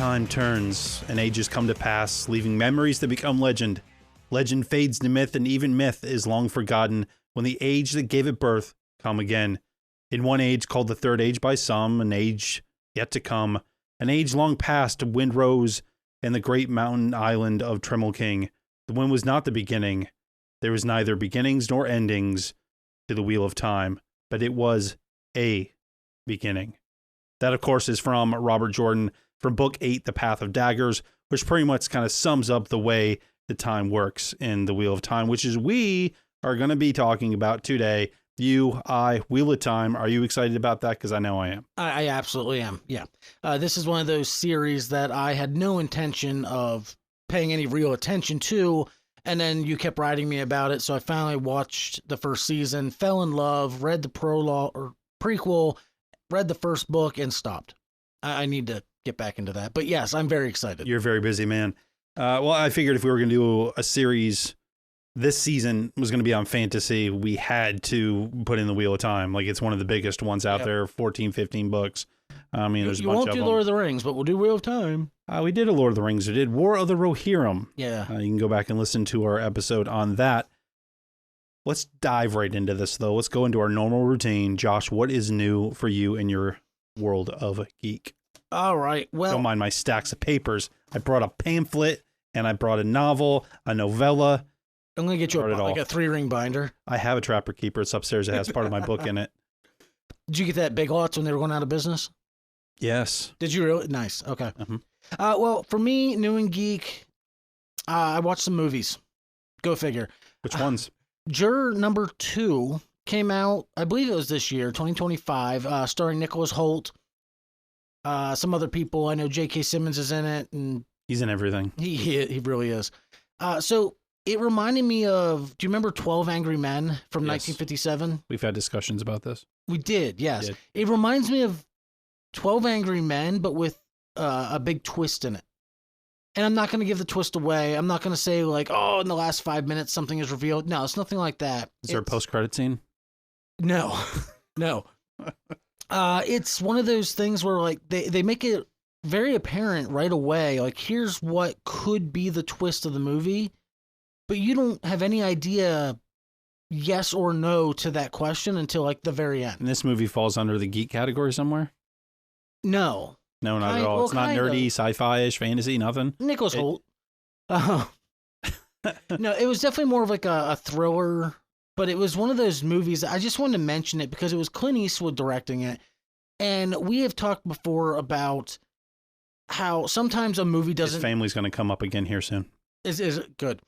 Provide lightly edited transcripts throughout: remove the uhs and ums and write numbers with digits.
time turns, and ages come to pass, leaving memories that become legend. Legend fades to myth, and even myth is long forgotten when the age that gave it birth come again. In one age called the Third Age by some, an age yet to come, an age long past, wind rose in the great mountain island of Tremelking. The wind was not the beginning. There was neither beginnings nor endings to the wheel of time, but it was a beginning. That, of course, is from Robert Jordan from Book 8, The Path of Daggers, which pretty much kind of sums up the way the time works in the Wheel of Time, which is we are going to be talking about today. You, I, Wheel of Time. Are you excited about that? Because I know I am. I absolutely am, yeah. This is one of those series that I had no intention of paying any real attention to, and then you kept writing me about it, so I finally watched the first season, fell in love, read the prologue or prequel, read the first book, and stopped. I need to get back into that. But yes, I'm very excited. You're a very busy man. Well, I figured if we were going to do a series, this season was going to be on fantasy, we had to put in the Wheel of Time. Like, it's one of the biggest ones out there, 14, 15 books. I mean, there's a bunch of them. You won't do Lord of the Rings, but we'll do Wheel of Time. We did a Lord of the Rings. We did War of the Rohirrim. Yeah. You can go back and listen to our episode on that. Let's dive right into this, though. Let's go into our normal routine. Josh, what is new for you in your world of geek? All right. Well, don't mind my stacks of papers. I brought a pamphlet, and I brought a novel, a novella. I'm going to get you like a 3-ring binder. I have a Trapper Keeper. It's upstairs. It has part of my book in it. Did you get that Big Lots when they were going out of business? Yes. Did you really? Nice. Okay. Mm-hmm. Well, for me, new and geek, I watched some movies. Go figure. Which ones? Juror number 2 came out, I believe it was this year, 2025, starring Nicholas Hoult. Some other people. I know J.K. Simmons is in it, and he's in everything. He really is. So it reminded me of, do you remember 12 Angry Men from 1957? We've had discussions about this. We did, yes. It reminds me of 12 Angry Men, but with a big twist in it. And I'm not going to give the twist away. I'm not going to say like, oh, in the last 5 minutes something is revealed. No, it's nothing like that. Is there a post-credit scene? No, no. It's one of those things where like they make it very apparent right away. Like, here's what could be the twist of the movie, but you don't have any idea yes or no to that question until like the very end. And this movie falls under the geek category somewhere? No. No, not at all. Well, it's not nerdy, sci-fi-ish, fantasy, nothing. Nicholas Hoult. No, it was definitely more of like a thriller, but it was one of those movies. I just wanted to mention it because it was Clint Eastwood directing it. And we have talked before about how sometimes a movie doesn't... His family's going to come up again here soon. Is good.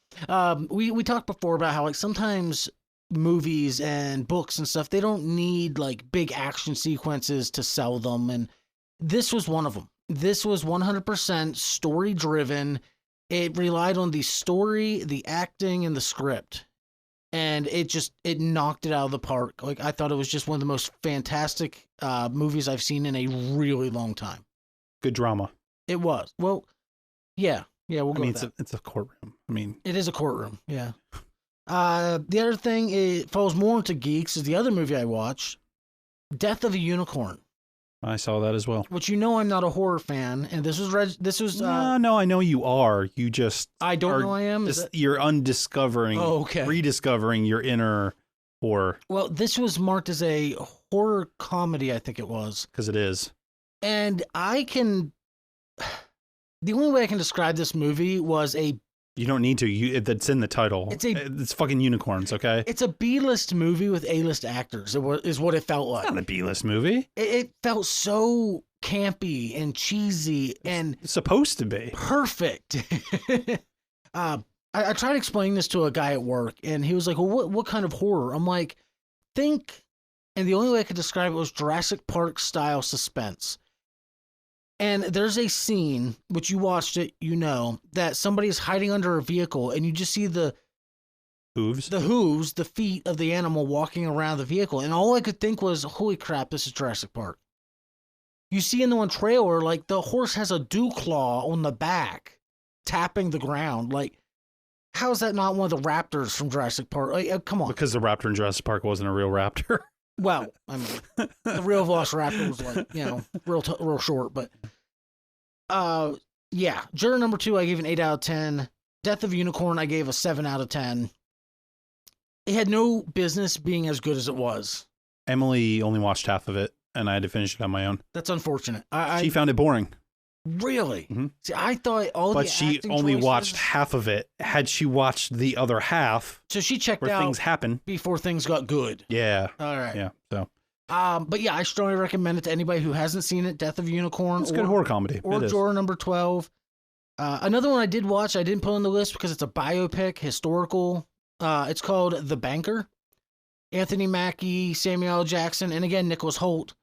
We talked before about how like sometimes movies and books and stuff, they don't need like big action sequences to sell them, and this was one of them. This was 100% story driven. It relied on the story, the acting, and the script, and it knocked it out of the park. Like, I thought it was just one of the most fantastic movies I've seen in a really long time. Good drama. It was. Well, yeah, we'll go with that. It's a courtroom. I mean, it is a courtroom. Yeah. The other thing, it falls more into geeks, is the other movie I watched, Death of a Unicorn. I saw that as well. Which, I'm not a horror fan, and this was. No, I know you are. You just. I don't know I am. You're rediscovering your inner horror. Well, this was marked as a horror comedy, I think it was. Because it is. And the only way I can describe this movie was a. You don't need to. That's in the title. It's fucking unicorns, okay? It's a B-list movie with A-list actors, is what it felt like. It's not a B-list movie. It felt so campy and cheesy and... It's supposed to be. Perfect. I tried explaining this to a guy at work, and he was like, well, what kind of horror? I'm like, think... And the only way I could describe it was Jurassic Park-style suspense. And there's a scene, which you watched it, that somebody is hiding under a vehicle, and you just see the hooves, the feet of the animal walking around the vehicle. And all I could think was, holy crap, this is Jurassic Park. You see in the one trailer, like, the horse has a dew claw on the back, tapping the ground. Like, how is that not one of the raptors from Jurassic Park? Like, come on. Because the raptor in Jurassic Park wasn't a real raptor. Well, I mean, the real velociraptor was like, real short, but Yeah. Juror number 2, I gave an 8 out of 10. Death of Unicorn, I gave a 7 out of 10. It had no business being as good as it was. Emily only watched half of it, and I had to finish it on my own. That's unfortunate. She found it boring. Really? Mm-hmm. See, I thought but she only watched half of it. Had she watched the other half, so she checked where out things happen before things got good. Yeah. All right. Yeah. So. But yeah, I strongly recommend it to anybody who hasn't seen it. Death of Unicorn. It's a good horror comedy. Or Juror number 12. Another one I did watch, I didn't put on the list because it's a biopic, historical. It's called The Banker. Anthony Mackie, Samuel L. Jackson, and again, Nicholas Hoult.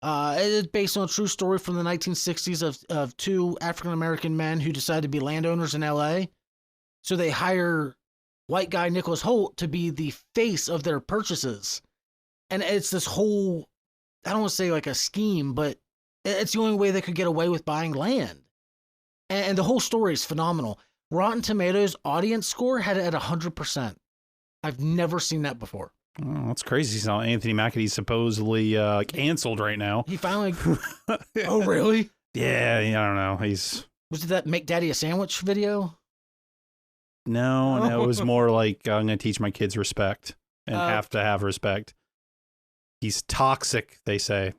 It is based on a true story from the 1960s of 2 African-American men who decided to be landowners in L.A. So they hire white guy Nicholas Hoult to be the face of their purchases. And it's this whole, I don't want to say like a scheme, but it's the only way they could get away with buying land. And the whole story is phenomenal. Rotten Tomatoes audience score had it at 100%. I've never seen that before. Oh, that's crazy. So Anthony Mackie's supposedly canceled right now. He finally. Oh, really? Yeah, I don't know. Was it that Make Daddy a Sandwich video? No, it was more like I'm going to teach my kids respect and have to have respect. He's toxic, they say.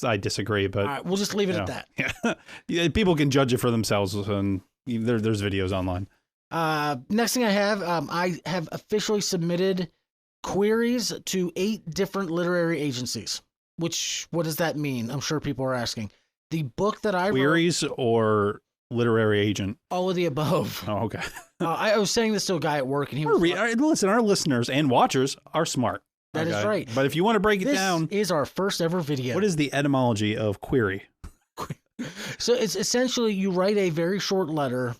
I disagree, but all right, we'll just leave it at that. Yeah, people can judge it for themselves, and there's videos online. Next thing I have officially submitted queries to 8 different literary agencies. What does that mean? I'm sure people are asking. The book that I queries wrote, or literary agent? All of the above. Oh, okay. I was saying this to a guy at work, and he was listen, our listeners and watchers are smart. That is right. But if you want to break it down, this is our first ever video. What is the etymology of query? So it's essentially you write a very short letter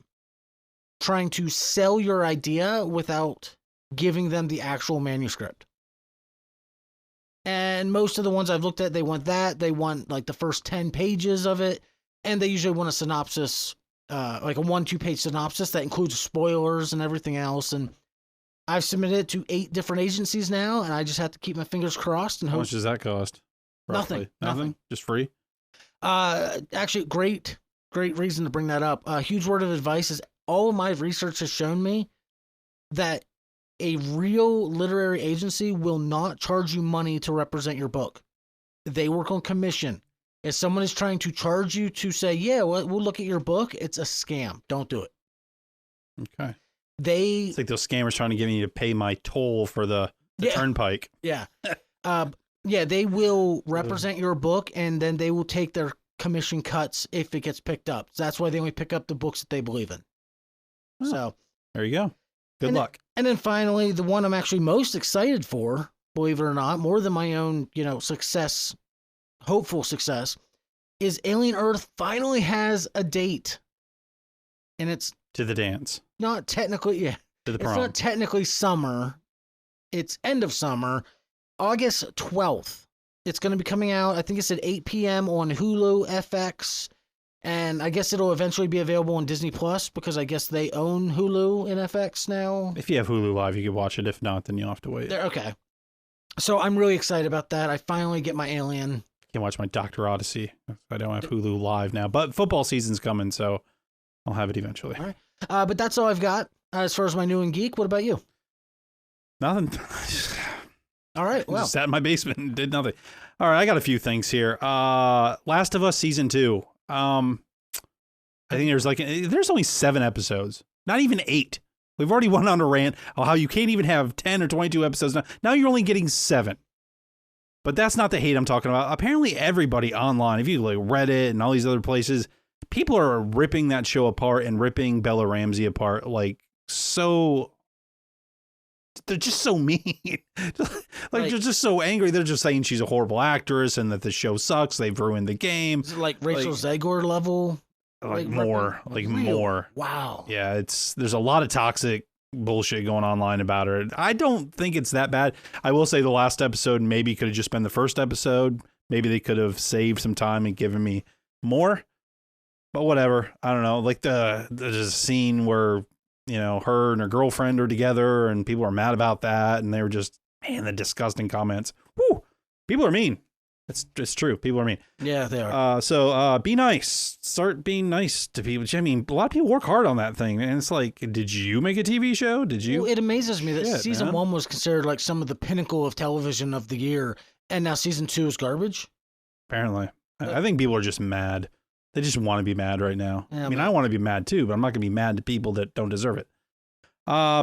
trying to sell your idea without giving them the actual manuscript. And most of the ones I've looked at, they want that. They want like the first 10 pages of it. And they usually want a synopsis, like a 1-2 page synopsis that includes spoilers and everything else. And I've submitted it to 8 different agencies now, and I just have to keep my fingers crossed and hope. How much does that cost? Roughly? Nothing? Just free? Actually, great reason to bring that up. A huge word of advice is all of my research has shown me that a real literary agency will not charge you money to represent your book. They work on commission. If someone is trying to charge you to say, yeah, we'll look at your book, it's a scam. Don't do it. Okay. It's It's like those scammers trying to get me to pay my toll for the turnpike. Yeah. They will represent your book, and then they will take their commission cuts if it gets picked up. So that's why they only pick up the books that they believe in. Oh, so there you go. Good luck. And then finally, the one I'm actually most excited for, believe it or not, more than my own, success, hopeful success, is Alien Earth finally has a date. And it's to the dance. Not technically, To the prom. It's not technically summer. It's end of summer, August 12th. It's going to be coming out, I think it's at 8 p.m. on Hulu, FX, and I guess it'll eventually be available on Disney Plus because I guess they own Hulu and FX now. If you have Hulu Live, you can watch it. If not, then you'll have to wait. Okay. So I'm really excited about that. I finally get my Alien. I can watch my Dr. Odyssey. I don't have Hulu Live now, but football season's coming, so I'll have it eventually. All right. But that's all I've got as far as my new and geek. What about you? Nothing. All right. Well, just sat in my basement and did nothing. All right, I got a few things here. Last of Us season 2. I think there's only 7 episodes, not even 8. We've already went on a rant on how you can't even have 10 or 22 episodes now. Now you're only getting 7. But that's not the hate I'm talking about. Apparently everybody online, if you like Reddit and all these other places, people are ripping that show apart and ripping Bella Ramsey apart so. They're just so mean. They're just so angry. They're just saying she's a horrible actress and that the show sucks. They've ruined the game. Is it like Rachel Zegor level? More. Wow. Yeah, there's a lot of toxic bullshit going online about her. I don't think it's that bad. I will say the last episode maybe could have just been the first episode. Maybe they could have saved some time and given me more. But whatever. I don't know. Like there's a scene where her and her girlfriend are together and people are mad about that. And they were just, man, the disgusting comments. Woo! People are mean. It's true. People are mean. Yeah, they are. So be nice. Start being nice to people. I mean, a lot of people work hard on that thing, and it's like, did you make a TV show? Did you? Well, it amazes me that Shit, season man. 1 was considered like some of the pinnacle of television of the year, and now season 2 is garbage. Apparently, I think people are just mad. They just want to be mad right now. Yeah, I mean, but- I want to be mad too, but I'm not going to be mad to people that don't deserve it.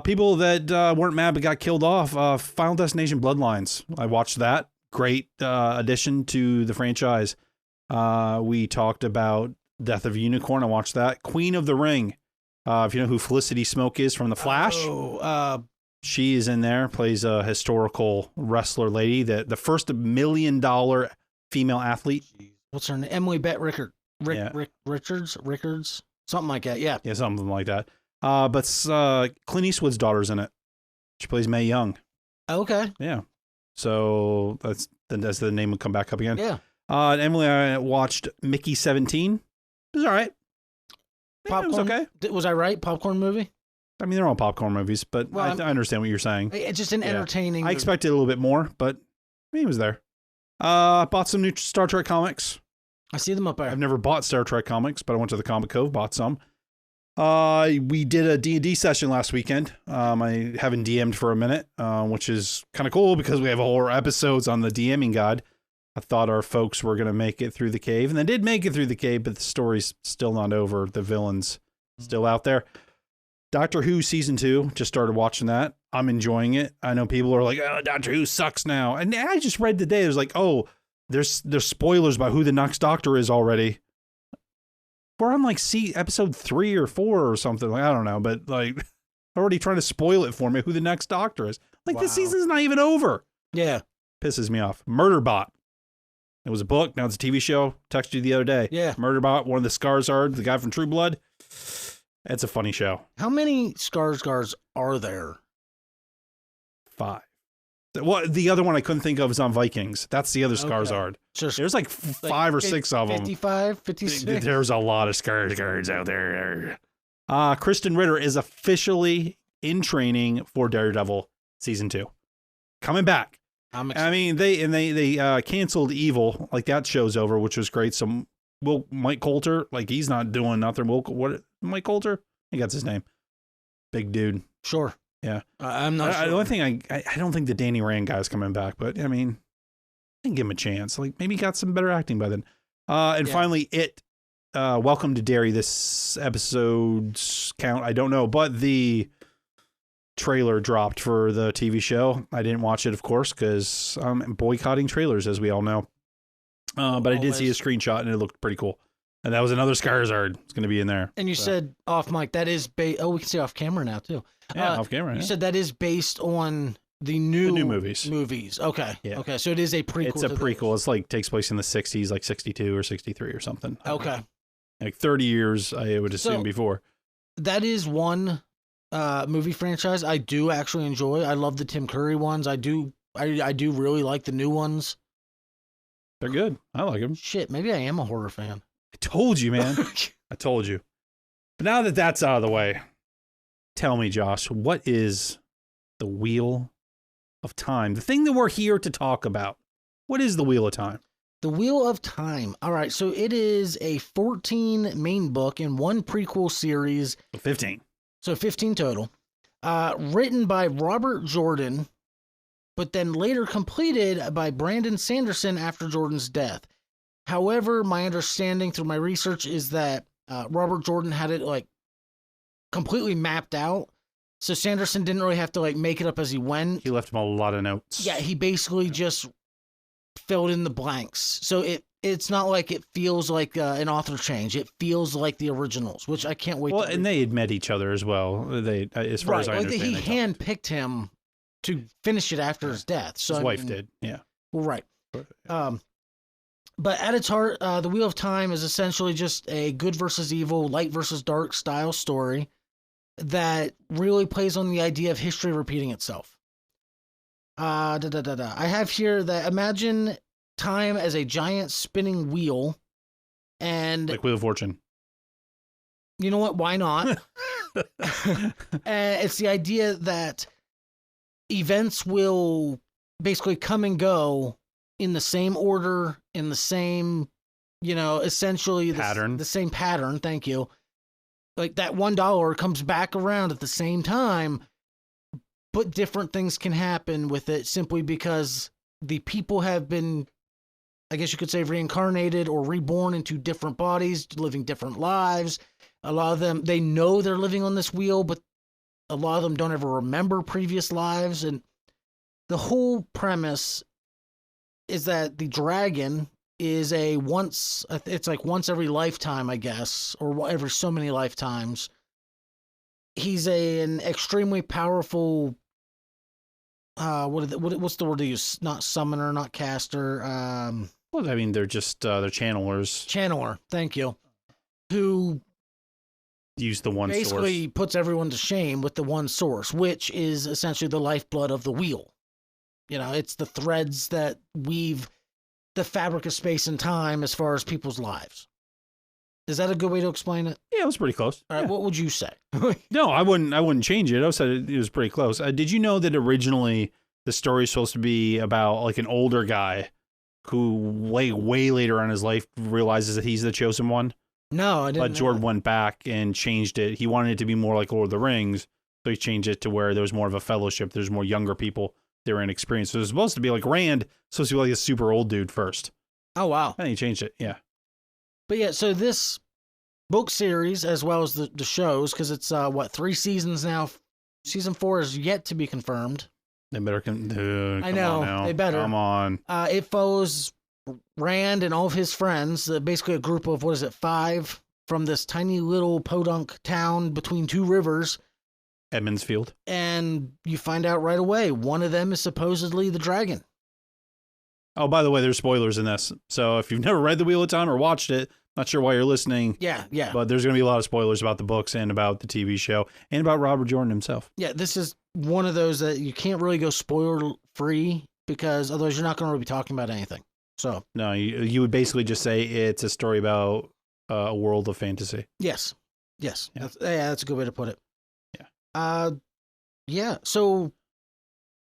People that weren't mad but got killed off. Final Destination Bloodlines. I watched that. Great addition to the franchise. We talked about Death of a Unicorn. I watched that. Queen of the Ring. If you know who Felicity Smoke is from The Flash, she is in there. Plays a historical wrestler lady. The first $1 million female athlete. What's her name? Emily Bett Rickards, something like that. Yeah. Yeah, something like that. But Clint Eastwood's daughter's in it. She plays Mae Young. Okay. Yeah. So that's the name will come back up again. Yeah. Emily, I watched Mickey 17. It was all right. Yeah, it was okay. Was I right? Popcorn movie? I mean, they're all popcorn movies, but Well, I understand what you're saying. It's just an Yeah. entertaining. I expected a little bit more, but I mean, he was there. Bought some new Star Trek comics. I see them up there. I've never bought Star Trek comics, but I went to the Comic Cove, bought some. We did a D&D session last weekend. I haven't DM'd for a minute, which is kind of cool because we have whole episodes on the DMing guide. I thought our folks were going to make it through the cave, and they did make it through the cave, but the story's still not over. The villain's still out there. Doctor Who Season 2, just started watching that. I'm enjoying it. I know people are like, oh, Doctor Who sucks now. And I just read today, there's like, oh, there's spoilers about who the next Doctor is already. We're on like episode 3 or 4 or something. Like, I don't know, but like already trying to spoil it for me who the next Doctor is. Like this season's not even over. Yeah. Pisses me off. Murderbot. It was a book. Now it's a TV show. Texted you the other day. Yeah. Murderbot, one of the Skarsgård, the guy from True Blood. It's a funny show. How many Skarsgårds are there? 5. Well, the other one I couldn't think of is on Vikings. That's the other Skarsgård. So There's like 5 or 6 of them. 55, 56. There's a lot of Skarsgårds out there. Kristen Ritter is officially in training for Daredevil season 2. Coming back. I mean, they canceled Evil, like that show's over, which was great. So Mike Coulter, like he's not doing nothing. Mike Coulter? I think that's his name. Big dude. Sure. Yeah. I'm not sure. The only thing I don't think the Danny Rand guy's coming back, but I mean, I can give him a chance. Like maybe he got some better acting by then. And finally, Welcome to Derry. This episode's count, I don't know, but the trailer dropped for the TV show. I didn't watch it, of course, because I'm boycotting trailers, as we all know. But I did see a screenshot, and it looked pretty cool. And that was another Skarsgård. It's going to be in there. And you said off mic, that is we can say off camera now, too. Yeah, off camera. You said that is based on the new movies. Okay. Yeah. Okay. So it is a prequel. It's a prequel. It's like takes place in the 60s, like 62 or 63 or something. Okay. Like 30 years, I would assume, before. That is one movie franchise I do actually enjoy. I love the Tim Curry ones. I do really like the new ones. They're good. I like them. Shit, maybe I am a horror fan. I told you, man. I told you. But now that that's out of the way, tell me, Josh, what is the Wheel of Time? The thing that we're here to talk about. What is the Wheel of Time? The Wheel of Time. All right, so it is a 14 main book and one prequel series. 15. So 15 total. Written by Robert Jordan, but then later completed by Brandon Sanderson after Jordan's death. However, my understanding through my research is that Robert Jordan had it like completely mapped out. So Sanderson didn't really have to like make it up as he went. He left him a lot of notes. Yeah, he basically just filled in the blanks. So it's not like it feels like an author change. It feels like the originals, which I can't wait. Well, and they had met each other as well. They, as far as I understand, he handpicked him to finish it after his death. So his wife did. Yeah. Well, right. But at its heart, The Wheel of Time is essentially just a good versus evil, light versus dark style story that really plays on the idea of history repeating itself. I have here that imagine time as a giant spinning wheel, and like Wheel of Fortune. You know what? Why not? It's the idea that events will basically come and go in the same order, in the same, essentially Pattern. the same pattern. Thank you. Like that $1 comes back around at the same time, but different things can happen with it simply because the people have been, I guess you could say, reincarnated or reborn into different bodies, living different lives. A lot of them, they know they're living on this wheel, but a lot of them don't ever remember previous lives. And the whole premise is that the dragon is it's like once every lifetime, I guess, or every so many lifetimes. He's an extremely powerful, what's the word they use? Not summoner, not caster. Well, I mean, they're just, they're channelers. Channeler, thank you. Who Use the one basically source. puts everyone to shame with the one source, which is essentially the lifeblood of the wheel. It's the threads that weave the fabric of space and time as far as people's lives. Is that a good way to explain it? Yeah, it was pretty close. All right, Yeah. what would you say? No, I wouldn't change it. I said it was pretty close. Did you know that originally the story is supposed to be about like an older guy who way later on in his life realizes that he's the chosen one? No, I didn't. But know Jordan that. went back and changed it. He wanted it to be more like Lord of the Rings, so he changed it to where there was more of a fellowship. There's more younger people. They were inexperienced. So it was supposed to be like Rand, supposed to be like a super old dude first. Oh, wow. And he changed it. Yeah. But yeah, so this book series, as well as the shows, because it's, 3 seasons now. Season 4 is yet to be confirmed. They better come. I know, on now. they better. Come on. It follows Rand and all of his friends, basically a group of, 5 from this tiny little podunk town between 2 rivers. Edmondsfield. And you find out right away, one of them is supposedly the dragon. Oh, by the way, there's spoilers in this. So if you've never read The Wheel of Time or watched it, not sure why you're listening. Yeah. But there's going to be a lot of spoilers about the books and about the TV show and about Robert Jordan himself. Yeah, this is one of those that you can't really go spoiler free because otherwise you're not going to be talking about anything. So No, you would basically just say it's a story about a world of fantasy. yes. Yeah. That's a good way to put it. Yeah. Yeah. So,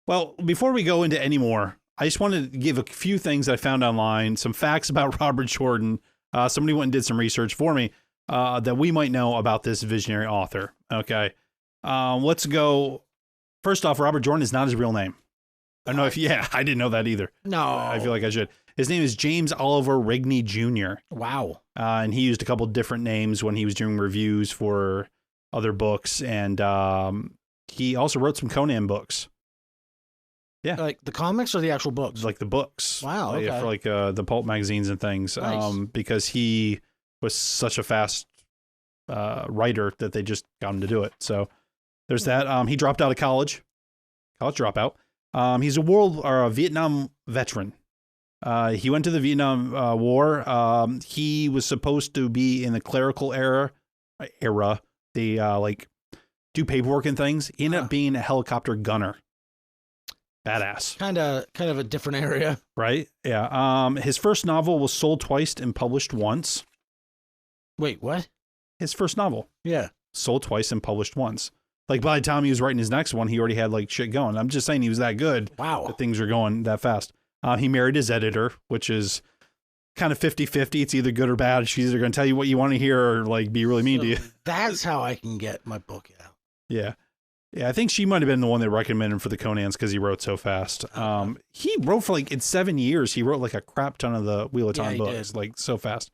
Well, before we go into any more, I just wanted to give a few things that I found online, some facts about Robert Jordan. Somebody went and did some research for me that we might know about this visionary author. Okay. Let's go. First off, Robert Jordan is not his real name. I don't know I didn't know that either. no. I feel like I should. His name is James Oliver Rigney Jr. Wow. And he used a couple different names when he was doing reviews for other books. And he also wrote some Conan books. Yeah. Like the comics or the actual books? Like the books. Wow, Yeah, okay. for like the pulp magazines and things. Nice. Because he was such a fast writer that they just got him to do it. So there's that. He dropped out of college dropout. He's a Vietnam veteran. He went to the Vietnam War. He was supposed to be in the clerical era. They like do paperwork and things. He ended up being a helicopter gunner. Badass. Kind of a different area. Right? Yeah. His first novel was sold twice and published once. Wait, what? His first novel. Yeah. Sold twice and published once. Like by the time he was writing his next one, he already had like shit going. I'm just saying he was that good. Wow. That things were going that fast. He married his editor, which is kind of 50-50. It's either good or bad. She's either going to tell you what you want to hear or like be really mean to you. That's how I can get my book out. Yeah. Yeah, I think she might have been the one that recommended him for the Conans because he wrote so fast. He wrote for like in 7 years, he wrote like a crap ton of the Wheel of Time books, like so fast.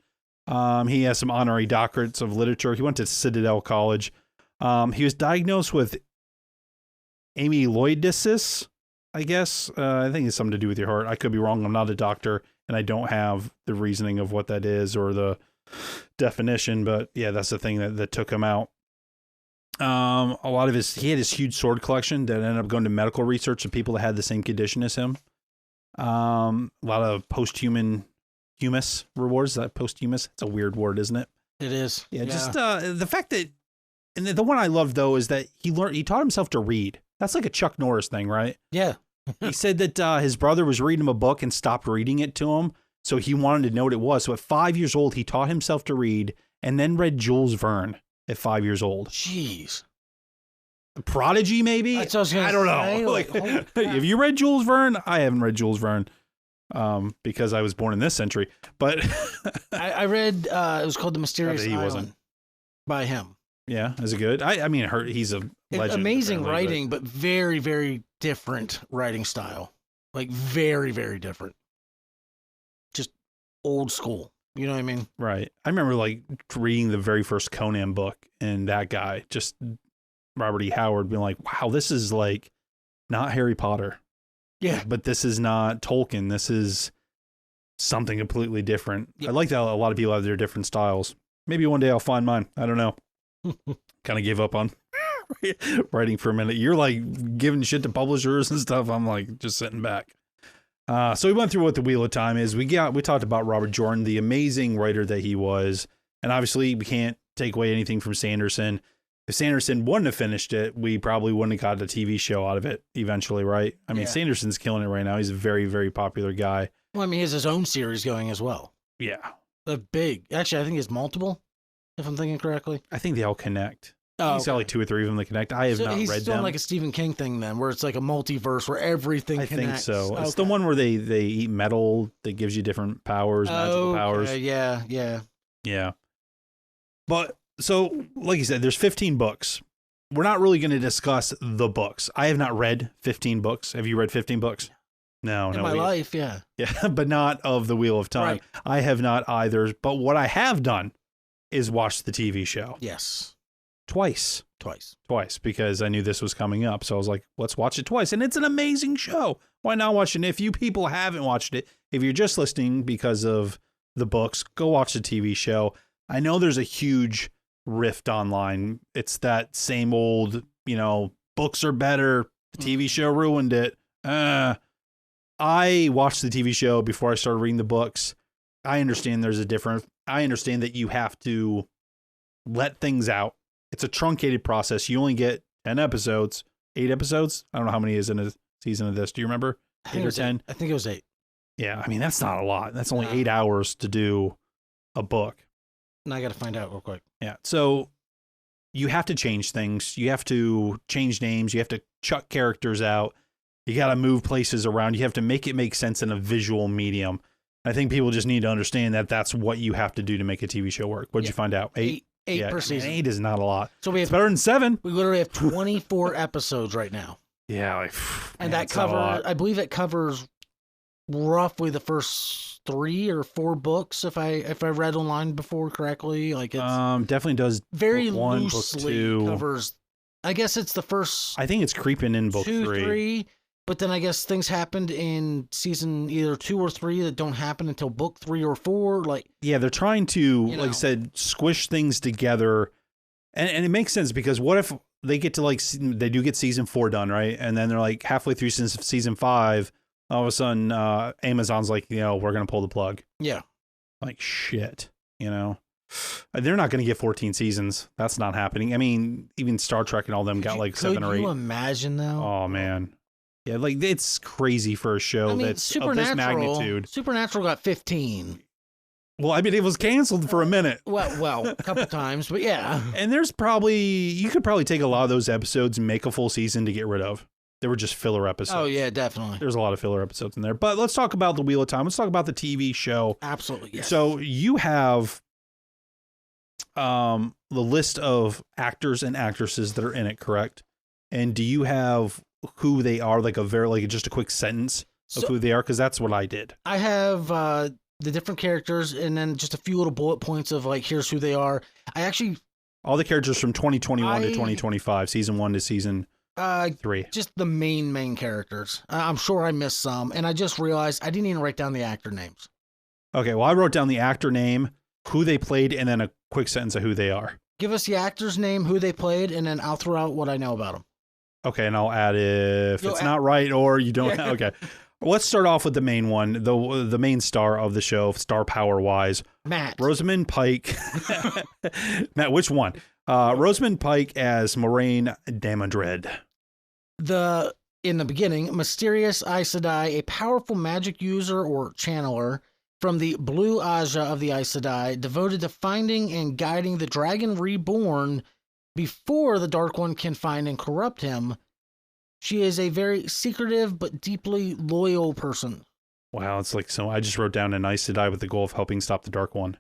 He has some honorary doctorates of literature. He went to Citadel College. He was diagnosed with amyloidosis, I guess. I think it's something to do with your heart. I could be wrong. I'm not a doctor, and I don't have the reasoning of what that is or the definition. But yeah, that's the thing that took him out. A lot of he had his huge sword collection that ended up going to medical research of people that had the same condition as him. A lot of humus rewards. That posthumous? It's a weird word, isn't it? It is. Yeah. Just the fact that, and the one I love though is that he taught himself to read. That's like a Chuck Norris thing, right? Yeah. He said that his brother was reading him a book and stopped reading it to him, so he wanted to know what it was. So at 5 years old, he taught himself to read and then read Jules Verne at 5 years old. Jeez. Prodigy, maybe? That's what I was gonna I don't know. say, like, holy crap. Have you read Jules Verne? I haven't read Jules Verne. because I was born in this century. But I read it was called The Mysterious he Island wasn't. by him. Yeah, is it good? I mean, he's a legend. Amazing apparently, writing, but very, very different writing style. Like very, very different. Just old school. You know what I mean? Right. I remember like reading the very first Conan book, and that guy, just Robert E. Howard, being like, wow, this is like not Harry Potter. Yeah. But this is not Tolkien. This is something completely different. Yeah. I like that a lot of people have their different styles. Maybe one day I'll find mine. I don't know. Kind of gave up on writing for a minute. You're like giving shit to publishers and stuff. I'm like just sitting back. So we went through what the Wheel of Time is. We talked about Robert Jordan, the amazing writer that he was. And obviously we can't take away anything from Sanderson. If Sanderson wouldn't have finished it, we probably wouldn't have got a TV show out of it eventually, right? I mean, Sanderson's killing it right now. He's a very, very popular guy. Well, I mean, he has his own series going as well. Yeah. Actually, I think it's multiple, if I'm thinking correctly. I think they all connect. Oh, he's got like 2 or 3 of them that connect. I have not read them. He's doing like a Stephen King thing then, where it's like a multiverse where everything connects. I think so. Okay. It's the one where they eat metal that gives you different powers, magical powers. Yeah. Yeah. But so, like you said, there's 15 books. We're not really going to discuss the books. I have not read 15 books. Have you read 15 books? No. In my life, yeah. Yeah, but not of the Wheel of Time. Right. I have not either. But what I have done is watch the TV show. Yes. Twice, because I knew this was coming up. So I was like, let's watch it twice. And it's an amazing show. Why not watch it? And if you people haven't watched it, if you're just listening because of the books, go watch the TV show. I know there's a huge rift online. It's that same old, books are better. The TV show ruined it. I watched the TV show before I started reading the books. I understand I understand that you have to let things out. It's a truncated process. You only get 10 episodes, 8 episodes. I don't know how many is in a season of this. Do you remember? 8 or 10? I think it was 8. Yeah. I mean, that's not a lot. That's only 8 hours to do a book. And I got to find out real quick. Yeah. So you have to change things. You have to change names. You have to chuck characters out. You got to move places around. You have to make it make sense in a visual medium. I think people just need to understand that that's what you have to do to make a TV show work. What did you find out? 8? 8 per season. 8 is not a lot. So it's better than 7. We literally have 24 episodes right now. Yeah. And that covers, I believe it covers roughly the first 3 or 4 books, if I read online before correctly. Like it's definitely does very book 1, loosely book 2. covers. I guess it's the first. I think it's creeping in book 3. But then I guess things happened in season either 2 or 3 that don't happen until book 3 or 4. Like, yeah, they're trying to, like I said, squish things together, and it makes sense because what if they get to they do get season 4 done, right? And then they're like halfway through season 5, all of a sudden Amazon's like, we're gonna pull the plug. Yeah, like shit, They're not going to get 14 seasons. That's not happening. I mean, even Star Trek and all them got like 7 or 8. Could you imagine though? Oh man. Yeah, like it's crazy for a show that's of this magnitude. Supernatural got 15. Well, I mean, it was canceled for a minute. Well, a couple times, but yeah. And you could probably take a lot of those episodes and make a full season to get rid of. They were just filler episodes. Oh yeah, definitely. There's a lot of filler episodes in there. But let's talk about the Wheel of Time. Let's talk about the TV show. Absolutely, yes. So you have the list of actors and actresses that are in it, correct? And do you have who they are, just a quick sentence of who they are? Because that's what I did. I have the different characters and then just a few little bullet points of here's who they are. All the characters from 2021 to 2025, season 1 to season 3. Just the main characters. I'm sure I missed some, and I just realized I didn't even write down the actor names. Okay, well, I wrote down the actor name, who they played, and then a quick sentence of who they are. Give us the actor's name, who they played, and then I'll throw out what I know about them. Okay, and I'll add if it's not right or you don't. Okay, let's start off with the main one, the main star of the show, star power wise. Matt. Rosamund Pike. Matt, which one? Rosamund Pike as Moraine Damodred. In the beginning, mysterious Aes Sedai, a powerful magic user or channeler from the Blue Aja of the Aes Sedai, devoted to finding and guiding the Dragon Reborn before the Dark One can find and corrupt him. She is a very secretive but deeply loyal person. Wow, it's like so. I just wrote down an Aes Sedai with the goal of helping stop the Dark One.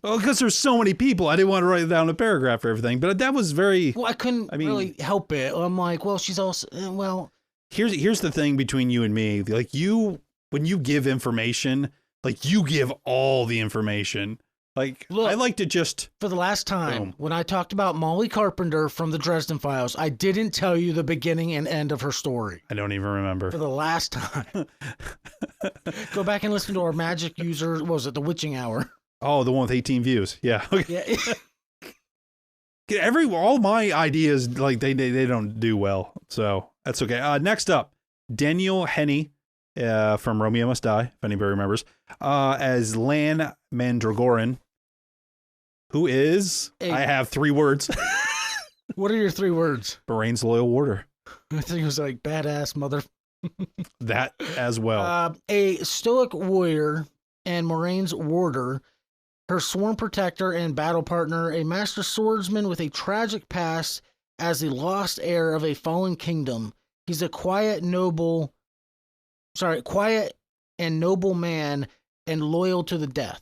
Well, because there's so many people, I didn't want to write down a paragraph for everything. But that was very. Well, I couldn't really help it. I'm like, well, she's also well. Here's the thing between you and me. Like when you give information, like you give all the information. Like, look, I like to just... For the last time, when I talked about Molly Carpenter from the Dresden Files, I didn't tell you the beginning and end of her story. I don't even remember. For the last time. Go back and listen to our magic user, what was it, The Witching Hour? Oh, the one with 18 views. Yeah. Yeah. All my ideas, like, they don't do well. So, that's okay. Next up, Daniel Henney. From Romeo Must Die, if anybody remembers, as Lan Mandragoran, who is, I have 3 words. What are your 3 words? Moiraine's loyal warder. I think it was like badass mother. That as well. A stoic warrior and Moiraine's warder, her sworn protector and battle partner, a master swordsman with a tragic past as the lost heir of a fallen kingdom. He's a quiet and noble man and loyal to the death.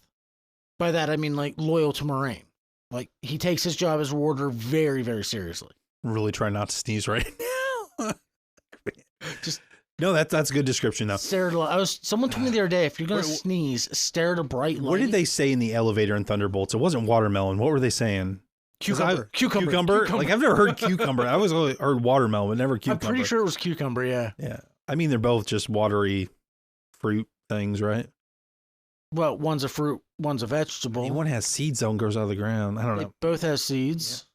By that, I mean, like, loyal to Moiraine. Like, he takes his job as warder very, very seriously. Really try not to sneeze right now. No, that's a good description, though. Someone told me the other day, if you're going to sneeze, stare at a bright light. What did they say in the elevator in Thunderbolts? It wasn't watermelon. What were they saying? Cucumber? Like, I've never heard cucumber. I always heard watermelon, but never cucumber. I'm pretty sure it was cucumber, yeah. Yeah. I mean, they're both just watery fruit things, right? Well, one's a fruit, one's a vegetable. I mean, one has seeds that one grows out of the ground. I don't know. They both have seeds.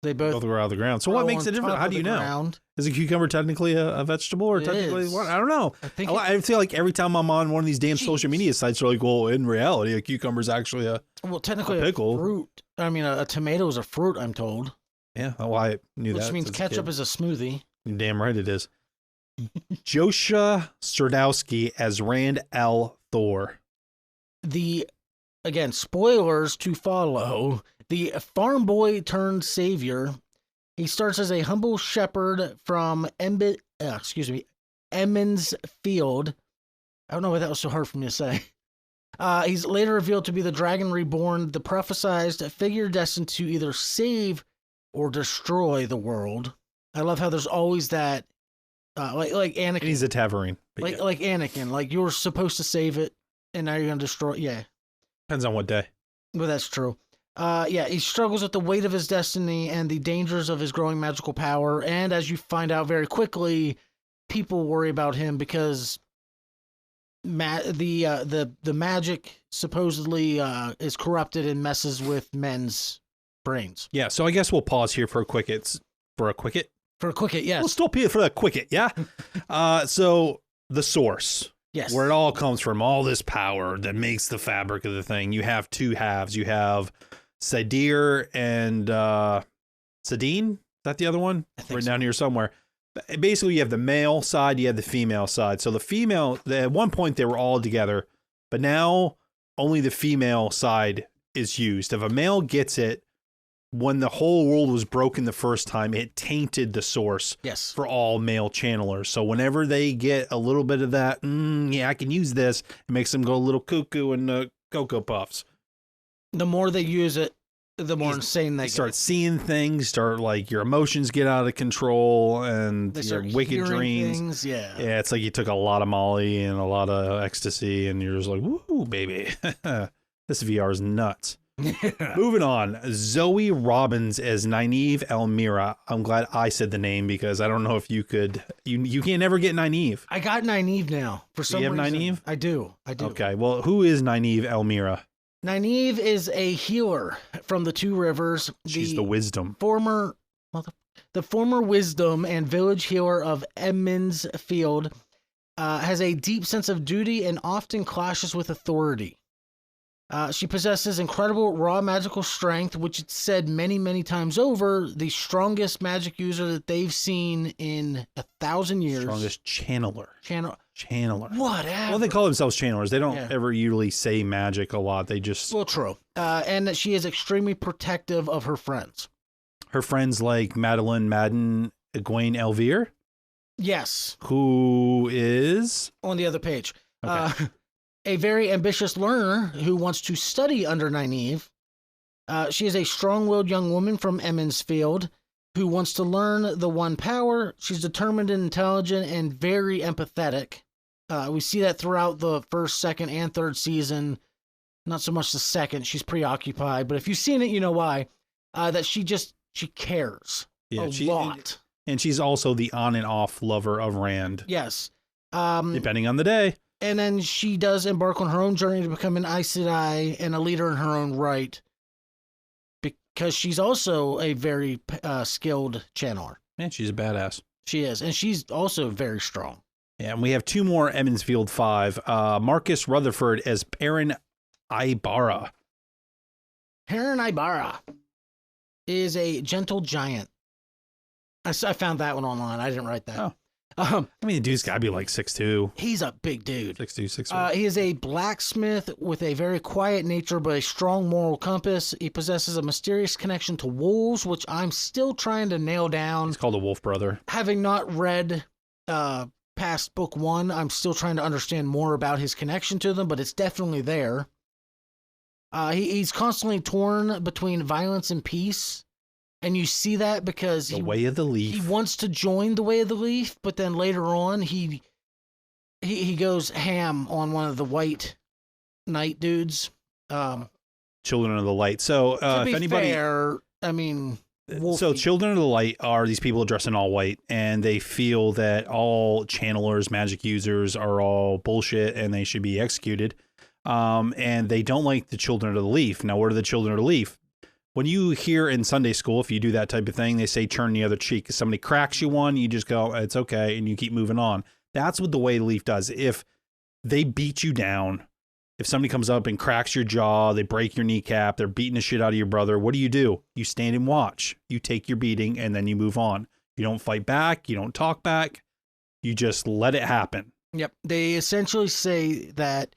Yeah. They both grow out of the ground. So what makes it different? How do you know? Ground. Is a cucumber technically a vegetable or technically what? I don't know. I feel like every time I'm on one of these damn social media sites, they're like, well, in reality, a cucumber is actually technically a pickle. Fruit. I mean, a tomato is a fruit, I'm told. Yeah, well, I knew that. Which means ketchup is a smoothie. You're damn right it is. Joshua Stradowski as Rand L. Thor. Again, spoilers to follow. The farm boy turned savior. He starts as a humble shepherd from Emmons Field. I don't know why that was so hard for me to say. He's later revealed to be the Dragon Reborn, the prophesized figure destined to either save or destroy the world. I love how there's always that, like Anakin. And he's a Tavarine. Like Anakin, like you're supposed to save it, and now you're going to destroy it. Yeah. Depends on what day. Well, that's true. He struggles with the weight of his destiny and the dangers of his growing magical power. And as you find out very quickly, people worry about him because the magic supposedly is corrupted and messes with men's brains. Yeah, so I guess we'll pause here for a quicket. For a quicket, yes. We'll still pay for that quicket, yeah? So the source. Yes. Where it all comes from, all this power that makes the fabric of the thing. You have 2 halves. You have Sadir and Sadine. Is that the other one? Written down here somewhere. Basically, you have the male side, you have the female side. So the female, at one point they were all together, but now only the female side is used. If a male gets it, when the whole world was broken the first time, it tainted the source for all male channelers. So whenever they get a little bit of that, I can use this, it makes them go a little cuckoo and Cocoa Puffs. The more they use it, the more insane they start seeing things, like your emotions get out of control and your wicked dreams. Things, yeah, it's like you took a lot of Molly and a lot of ecstasy and you're just like, woo, baby. This VR is nuts. Moving on, Zoe Robbins as Nynaeve Elmira. I'm glad I said the name because I don't know if you could. You can't ever get Nynaeve. I got Nynaeve now for some reason. You have Nynaeve? I do. Okay, well, who is Nynaeve Elmira? Nynaeve is a healer from the 2 rivers. She's the wisdom. The former wisdom and village healer of Emmons Field has a deep sense of duty and often clashes with authority. She possesses incredible raw magical strength, which it's said many, many times over, the strongest magic user that they've seen in 1,000 years. Strongest channeler. Channeler. Whatever. Well, they call themselves channelers. They don't ever usually say magic a lot. They just... Well, true. And that she is extremely protective of her friends. Her friends like Madeline Madden, Egwene Elvire? Yes. Who is? On the other page. Okay. A very ambitious learner who wants to study under Nynaeve. She is a strong-willed young woman from Emmonsfield who wants to learn the One Power. She's determined and intelligent and very empathetic. We see that throughout the first, second, and third season. Not so much the second. She's preoccupied. But if you've seen it, you know why. That she cares a lot. And she's also the on and off lover of Rand. Yes. Depending on the day. And then she does embark on her own journey to become an Aes Sedai and a leader in her own right. Because she's also a very skilled channeler. Man, she's a badass. She is. And she's also very strong. Yeah, and we have 2 more Emmonsfield 5. Marcus Rutherford as Perrin Ibarra. Perrin Ibarra is a gentle giant. I found that one online. I didn't write that. Oh. I mean, the dude's got to be like 6'2". He's a big dude. 6'2", 6'3". He is a blacksmith with a very quiet nature, but a strong moral compass. He possesses a mysterious connection to wolves, which I'm still trying to nail down. He's called a wolf brother. Having not read past book 1, I'm still trying to understand more about his connection to them, but it's definitely there. He's constantly torn between violence and peace. And you see that because the Way of the Leaf. He wants to join the Way of the Leaf, but then later on he goes ham on one of the white knight dudes. Children of the Light. So if anybody, fair, I mean, Wolfie. So Children of the Light are these people dressed in all white, and they feel that all channelers, magic users are all bullshit and they should be executed. And they don't like the Children of the Leaf. Now, what are the Children of the Leaf? When you hear in Sunday school, if you do that type of thing, they say turn the other cheek. If somebody cracks you one, you just go, it's okay, and you keep moving on. That's what the Way of the Leaf does. If they beat you down, if somebody comes up and cracks your jaw, they break your kneecap, they're beating the shit out of your brother, what do? You stand and watch. You take your beating, and then you move on. You don't fight back. You don't talk back. You just let it happen. Yep. They essentially say that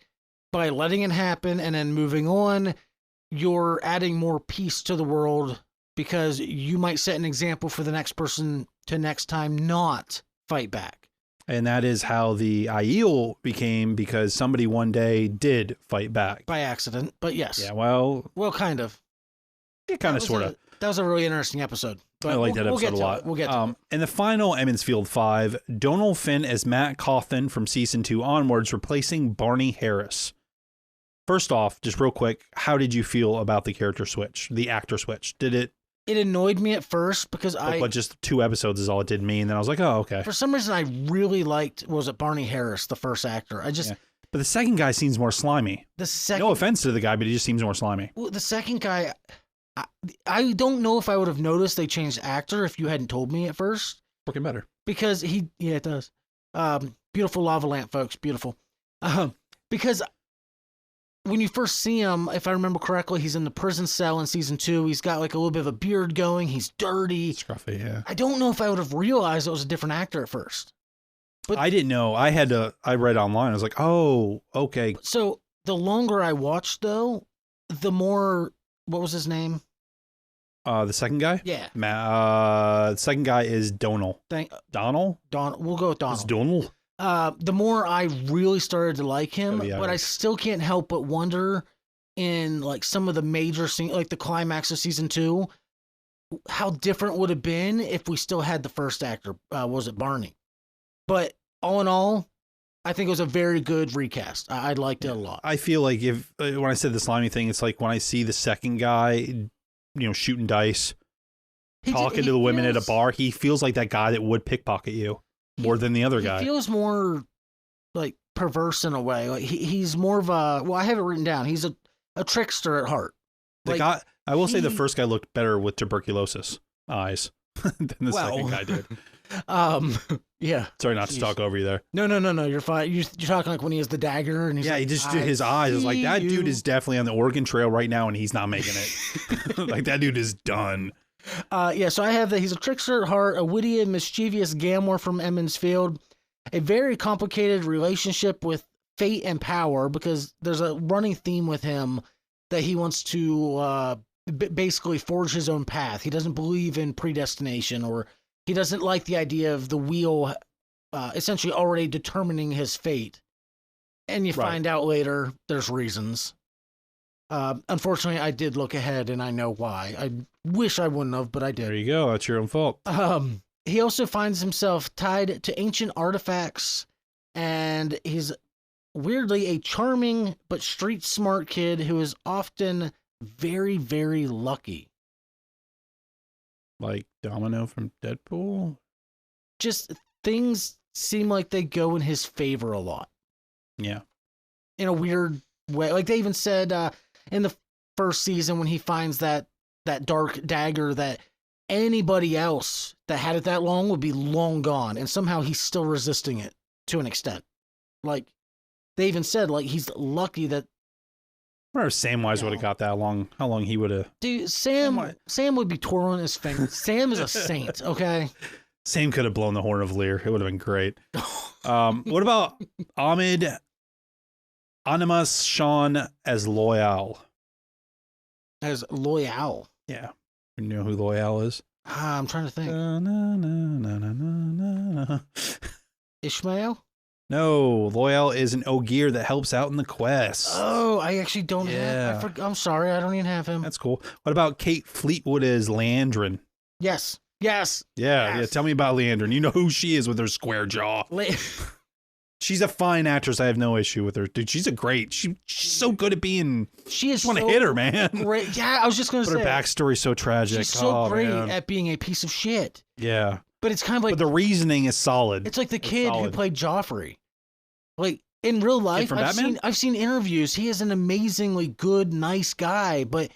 by letting it happen and then moving on, you're adding more peace to the world because you might set an example for the next person to next time not fight back. And that is how the Aiel became, because somebody one day did fight back. By accident, but yes. Yeah, well, kind of. Yeah, kind of, sort of. That was a really interesting episode. But I like that episode a lot. We'll get to it. And the final Emmonsfield 5, Donal Finn as Matt Cawthon from season 2 onwards, replacing Barney Harris. First off, just real quick, how did you feel about the character switch, the actor switch? Did it? It annoyed me at first because but just 2 episodes is all it did me, and then I was like, oh, okay. For some reason, I really liked, Barney Harris, the first actor. But the second guy seems more slimy. No offense to the guy, but he just seems more slimy. Well, the second guy, I don't know if I would have noticed they changed actor if you hadn't told me at first. Working better. Because it does. Beautiful lava lamp, folks, beautiful. Because when you first see him, if I remember correctly, he's in the prison cell in season 2. He's got like a little bit of a beard going. He's dirty. Scruffy, yeah. I don't know if I would have realized it was a different actor at first. But I didn't know. I read online. I was like, oh, okay. So the longer I watched, though, the more, what was his name? The second guy? Yeah. The second guy is Donal. Donal? We'll go with Donal. It's Donal. The more I really started to like him, yeah, but I still can't help but wonder in like some of the major scenes, like the climax of season 2, how different would have been if we still had the first actor. Was it Barney? But all in all, I think it was a very good recast. I liked it a lot. I feel like when I said the slimy thing, it's like when I see the second guy, shooting dice, talking to the women at a bar, he feels like that guy that would pickpocket you more than the other guy. He feels more like perverse in a way. Like he's more of a, well, I have it written down. He's a trickster at heart. I will say the first guy looked better with tuberculosis eyes than the second guy did. Yeah. Sorry not to talk over you there. No. You're fine. You're talking like when he has the dagger and he's he just his eyes. I was like, that dude is definitely on the Oregon Trail right now, and he's not making it. Like that dude is done. So I have that he's a trickster at heart, a witty and mischievous gambler from Emmonsfield, a very complicated relationship with fate and power, because there's a running theme with him that he wants to basically forge his own path. He doesn't believe in predestination, or he doesn't like the idea of the wheel essentially already determining his fate. And you find out later there's reasons. Unfortunately, I did look ahead, and I know why. I wish I wouldn't have, but I did. There you go. That's your own fault. He also finds himself tied to ancient artifacts, and he's weirdly a charming but street-smart kid who is often very, very lucky. Like Domino from Deadpool? Just things seem like they go in his favor a lot. Yeah. In a weird way. Like they even said in the first season when he finds that dark dagger that anybody else that had it that long would be long gone, and somehow he's still resisting it to an extent. Like they even said, like he's lucky that. I wonder if Samwise would have got that long. How long he would have? Dude, Sam would be twirling his fingers. Sam is a saint. Okay. Sam could have blown the horn of Lear. It would have been great. What about Ahmed Animas Sean as Loyal? As Loyal? Yeah. You know who Loyal is? I'm trying to think. Ishmael? No, Loyal is an Ogier that helps out in the quest. Oh, I actually don't have. I'm sorry, I don't even have him. That's cool. What about Kate Fleetwood as Leandrin? Yes. Yeah. Tell me about Leandrin. You know who she is with her square jaw. She's a fine actress. I have no issue with her, dude. She's she's so good at being. She is. I want to hit her, man. Great. Yeah, I was just gonna say. But her backstory's so tragic. She's so great at being a piece of shit. Yeah. But it's kind of like. But the reasoning is solid. It's like the kid who played Joffrey. Like in real life, I've seen interviews. He is an amazingly good, nice guy, but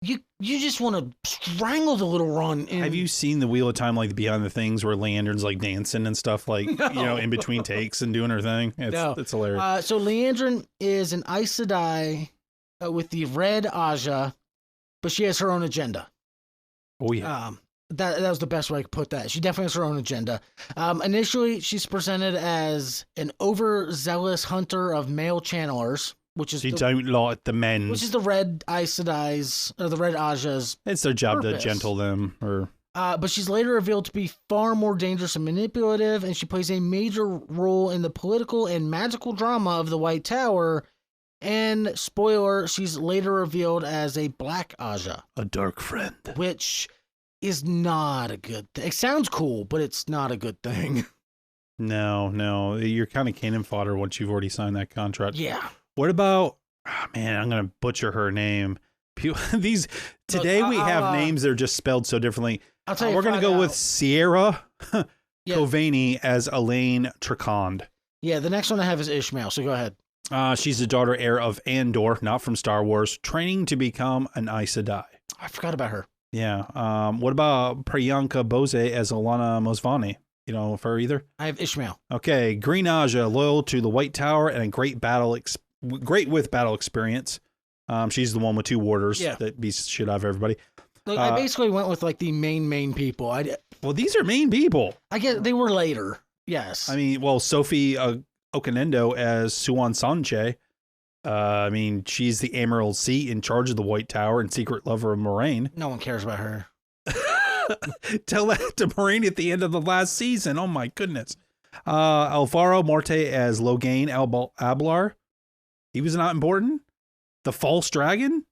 you just want to strangle the little run. Have you seen the Wheel of Time, like behind the things where Leandrin's like dancing and stuff, like in between takes and doing her thing? It's hilarious. So Leandrin is an Aes Sedai with the Red Aja, but she has her own agenda. Oh yeah. That was the best way I could put that. She definitely has her own agenda. Initially, she's presented as an overzealous hunter of male channelers, which is don't like the men. Which is the Red Aes Sedai's, or the Red Aja's. It's their job to gentle them, but she's later revealed to be far more dangerous and manipulative, and she plays a major role in the political and magical drama of the White Tower. And spoiler, she's later revealed as a Black Aja, a dark friend, which is not a good thing. It sounds cool, but it's not a good thing. No. You're kind of cannon fodder once you've already signed that contract. Yeah. What about, I'm going to butcher her name. We have names that are just spelled so differently. I'll tell you. We're going to go with Sierra Coveney as Elaine Tricond. Yeah, the next one I have is Ishmael, so go ahead. She's the daughter heir of Andor, not from Star Wars, training to become an Aes Sedai. I forgot about her. Yeah. What about Priyanka Bose as Alana Mosvani? You know of her either? I have Ishmael. Okay. Green Aja, loyal to the White Tower and a great with battle experience. She's the one with 2 warders that beats shit out of everybody. Look, I basically went with like the main people. Well, these are main people. I guess they were later. Yes. I mean, Sophie Okanendo as Suan Sanche. She's the Emerald Seat in charge of the White Tower and secret lover of Moraine. No one cares about her. Tell that to Moraine at the end of the last season. Oh my goodness. Alvaro Morte as Logain Ablar. He was not important. The false dragon.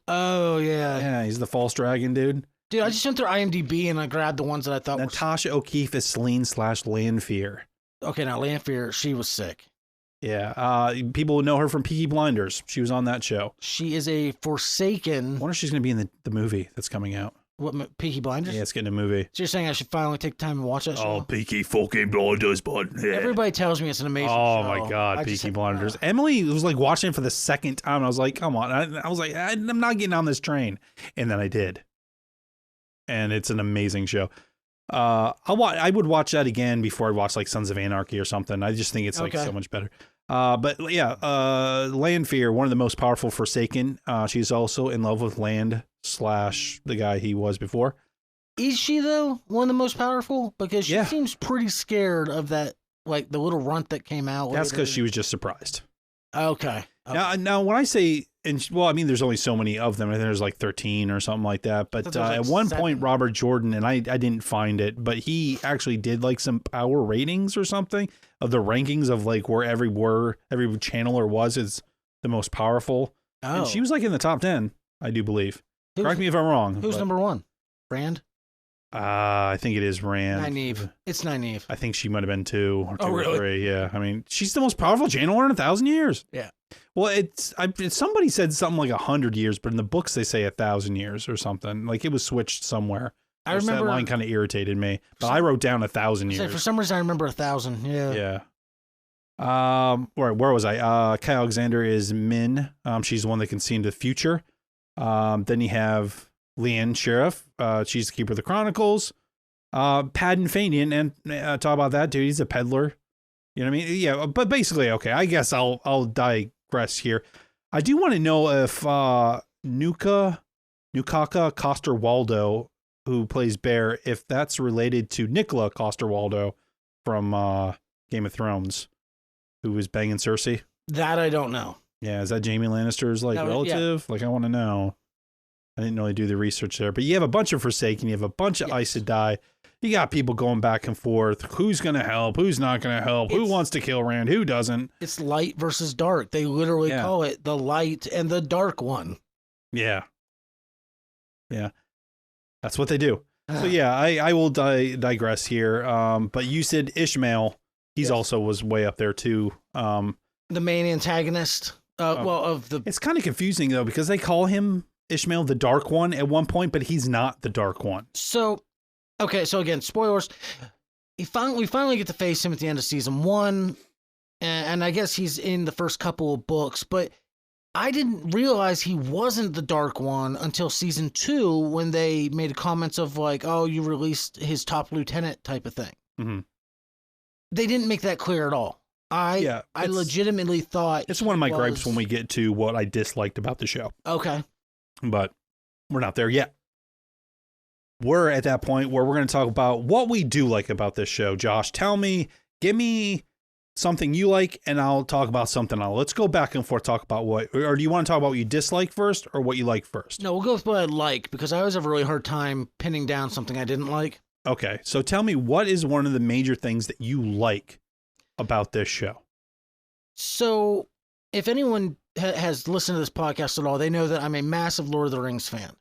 Oh yeah. Yeah, he's the false dragon, dude. Dude, I just went through IMDb and I grabbed the ones that I thought. Natasha O'Keefe is Selene / Lanfear. Okay, now Lanfear, she was sick. Yeah, people would know her from Peaky Blinders. She was on that show. She is a Forsaken. I wonder if she's going to be in the movie that's coming out. What, Peaky Blinders? Yeah, it's getting a movie. So you're saying I should finally take time and watch that show? Oh, Peaky fucking Blinders, bud. Yeah. Everybody tells me it's an amazing show. Oh my God, Peaky Blinders. Emily was like watching it for the second time. And I was like, come on. I was like, I'm not getting on this train. And then I did. And it's an amazing show. I would watch that again before I watch like Sons of Anarchy or something. I just think it's like so much better. But yeah, Lanfear, one of the most powerful Forsaken. She's also in love with Land / the guy he was before. Is she though one of the most powerful? Because she seems pretty scared of that, like the little runt that came out. That's because she was just surprised. Okay. Now when I say well, I mean, there's only so many of them. I think there's like 13 or something like that. But at one point, Robert Jordan, and I didn't find it, but he actually did like some power ratings or something of the rankings of like where every channeler is the most powerful. Oh. And she was like in the top 10, I do believe. Correct me if I'm wrong. Who's number one? Rand? I think it is Rand. Nynaeve. It's Nynaeve. I think she might have been 2 or really? 3. Yeah. I mean, she's the most powerful channeler in 1,000 years. Yeah. Well, somebody said something like 100 years, but in the books they say 1,000 years or something. Like it was switched somewhere. I remember that line kind of irritated me, but I wrote down 1,000 years. For some reason, I remember 1,000. Yeah. Yeah. Where was I? Kai Alexander is Min. She's the one that can see into the future. Then you have Leanne Sheriff. She's the keeper of the Chronicles. Padden Fanian, and talk about that dude. He's a peddler. You know what I mean? Yeah, but basically, okay. I guess I'll digress here. I do want to know if Nukaka Coster-Waldau, who plays Bear, if that's related to Nicola Coster-Waldau from Game of Thrones, who was banging Cersei. That I don't know. Yeah, is that Jaime Lannister's relative? Yeah. Like, I want to know. I didn't really do the research there, but you have a bunch of Forsaken, you have a bunch of Aes Sedai. You got people going back and forth. Who's going to help? Who's not going to help? Who wants to kill Rand? Who doesn't? It's light versus dark. They literally call it the light and the dark one. Yeah. Yeah. That's what they do. So yeah, I will digress here. But you said Ishmael. He's also was way up there too. The main antagonist. It's kind of confusing though, because they call him Ishmael the Dark One at one point, but he's not the Dark One. So again, spoilers. We finally get to face him at the end of season 1, and I guess he's in the first couple of books, but I didn't realize he wasn't the Dark One until season 2 when they made comments of like, oh, you released his top lieutenant type of thing. Mm-hmm. They didn't make that clear at all. I legitimately thought it's one of my gripes when we get to what I disliked about the show. Okay. But we're not there yet. We're at that point where we're going to talk about what we do like about this show. Josh, give me something you like, and I'll talk about something else. Let's go back and forth, talk about or do you want to talk about what you dislike first or what you like first? No, we'll go with what I like, because I always have a really hard time pinning down something I didn't like. Okay, so tell me, what is one of the major things that you like about this show? So, if anyone has listened to this podcast at all, they know that I'm a massive Lord of the Rings fan.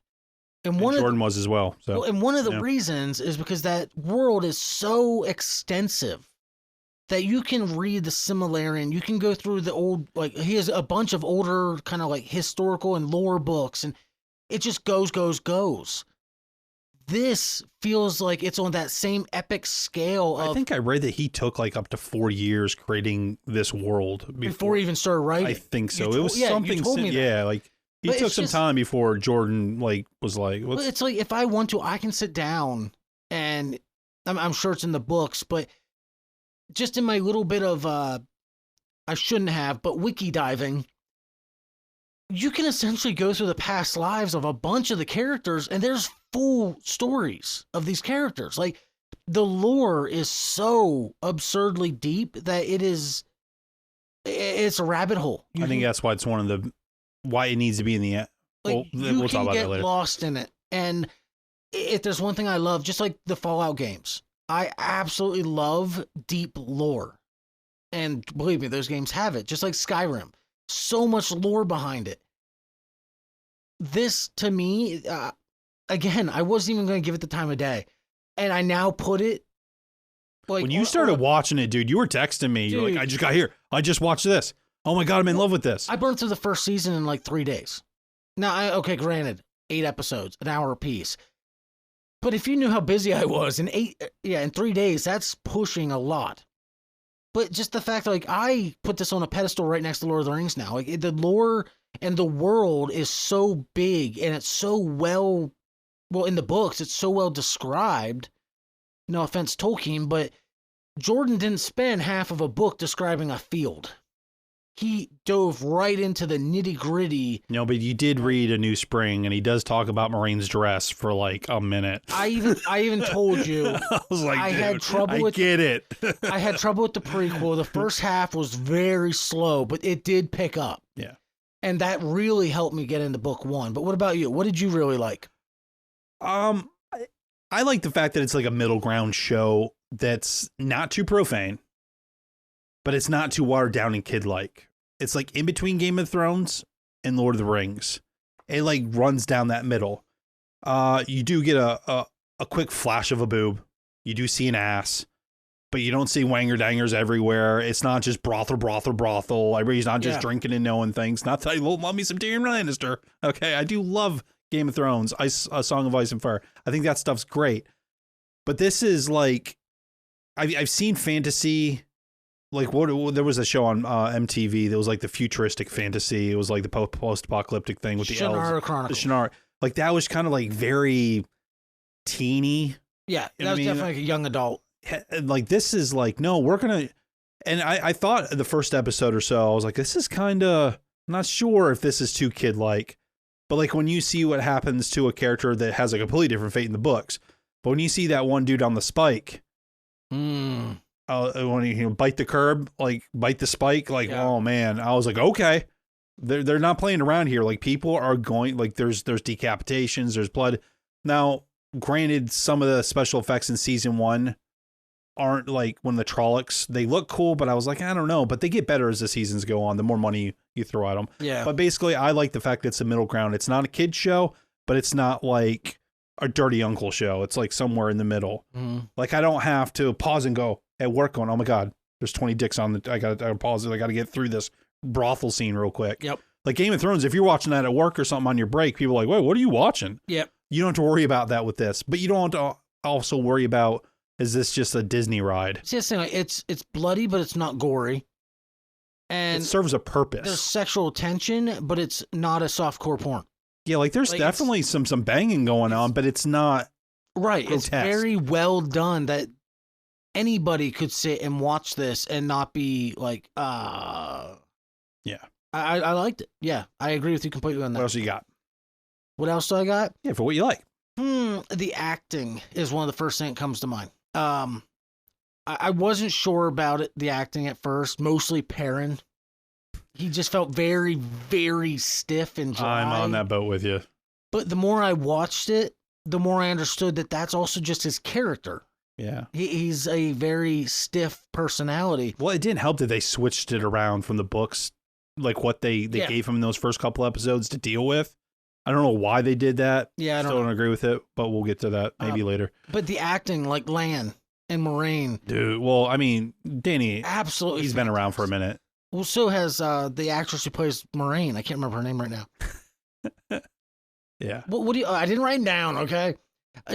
And Jordan was as well. So. And one of the reasons is because that world is so extensive that you can read the similarity, and you can go through the old, like, he has a bunch of older kind of like historical and lore books, and it just goes. This feels like it's on that same epic scale. I think I read that he took like up to 4 years creating this world before he even started writing. I think so. It was something. You told me that. Like he took some time before Jordan was like. It's like, if I want to, I can sit down, and I'm sure it's in the books, but just in my little bit of I shouldn't have, but wiki diving, you can essentially go through the past lives of a bunch of the characters, and there's full stories of these characters. Like, the lore is so absurdly deep that it's a rabbit hole. I think that's why it's why it needs to be in the end. Like, we'll talk about that later. Lost in it. And if there's one thing I love, just like the Fallout games, I absolutely love deep lore. And believe me, those games have it, just like Skyrim. So much lore behind it. This, to me, again, I wasn't even going to give it the time of day. And I now put it like... When you started watching it, dude, you were texting me. You're like, I just got here. I just watched this. Oh my God, I'm in love with this. I burned through the first season in like 3 days. Now, granted, 8 episodes, an hour apiece. But if you knew how busy I was, in 3 days, that's pushing a lot. But just the fact that, like, I put this on a pedestal right next to Lord of the Rings now. Like, the lore and the world is so big, and it's so well, in the books, it's so well described. No offense, Tolkien, but Jordan didn't spend half of a book describing a field. He dove right into the nitty-gritty. No, but you did read A New Spring, and he does talk about Moraine's dress for like a minute. I even told you. I was like, I had trouble with it. I had trouble with the prequel. The first half was very slow, but it did pick up. Yeah. And that really helped me get into book 1. But what about you? What did you really like? I like the fact that it's like a middle ground show that's not too profane, but it's not too watered down and kid-like. It's like in between Game of Thrones and Lord of the Rings. It like runs down that middle. You do get a quick flash of a boob. You do see an ass, but you don't see wanger dangers everywhere. It's not just brothel. Everybody's not just drinking and knowing things. Not that I love me some Tyrion Lannister. Okay, I do love Game of Thrones, A Song of Ice and Fire. I think that stuff's great. But this is like, I've seen fantasy. Like there was a show on MTV that was like the futuristic fantasy. It was like the post-apocalyptic thing with the elves. Chronicles. The Shannara. Like that was kind of like very teeny. Yeah, that was definitely like a young adult. Like this is like, no, we're gonna. And I thought the first episode or so, I was like, this is kind of, I'm not sure if this is too kid-like. But like when you see what happens to a character that has a completely different fate in the books, but when you see that one dude on the spike, when you bite the curb, like bite the spike, like oh man, I was like, okay, they're not playing around here. Like people are going, like there's decapitations, there's blood. Now, granted, some of the special effects in season 1 aren't like when the Trollocs, they look cool, but I was like, I don't know, but they get better as the seasons go on, the more money you throw at them. Yeah. But basically, I like the fact that it's a middle ground. It's not a kid show, but it's not like a dirty uncle show. It's like somewhere in the middle. Like I don't have to pause and go at work going, oh my God, there's 20 dicks on I gotta pause it. I gotta get through this brothel scene real quick. Yep. Like Game of Thrones, if you're watching that at work or something on your break, people are like, wait, what are you watching? Yep. You don't have to worry about that with this, but you don't have to also worry about, is this just a Disney ride? It's just like, it's bloody, but it's not gory. And it serves a purpose. There's sexual tension, but it's not a softcore porn. Yeah, like there's like definitely some banging going on, but it's not right. grotesque. It's very well done that anybody could sit and watch this and not be like, yeah. I liked it. Yeah, I agree with you completely on that. What else you got? What else do I got? Yeah, for what you like. The acting is one of the first things that comes to mind. I wasn't sure about it, the acting at first, mostly Perrin. He just felt very, very stiff and dry. I'm on that boat with you. But the more I watched it, the more I understood that that's also just his character. Yeah. He's a very stiff personality. Well, it didn't help that they switched it around from the books, like what they gave him in those first couple episodes to deal with. I don't know why they did that. Yeah, I still don't agree with it, but we'll get to that maybe later. But the acting, like Lan and Moraine. Dude, well, I mean, Danny, absolutely, he's been around for a minute. Well, so has the actress who plays Moraine. I can't remember her name right now. Yeah. What do you? I didn't write it down. Okay.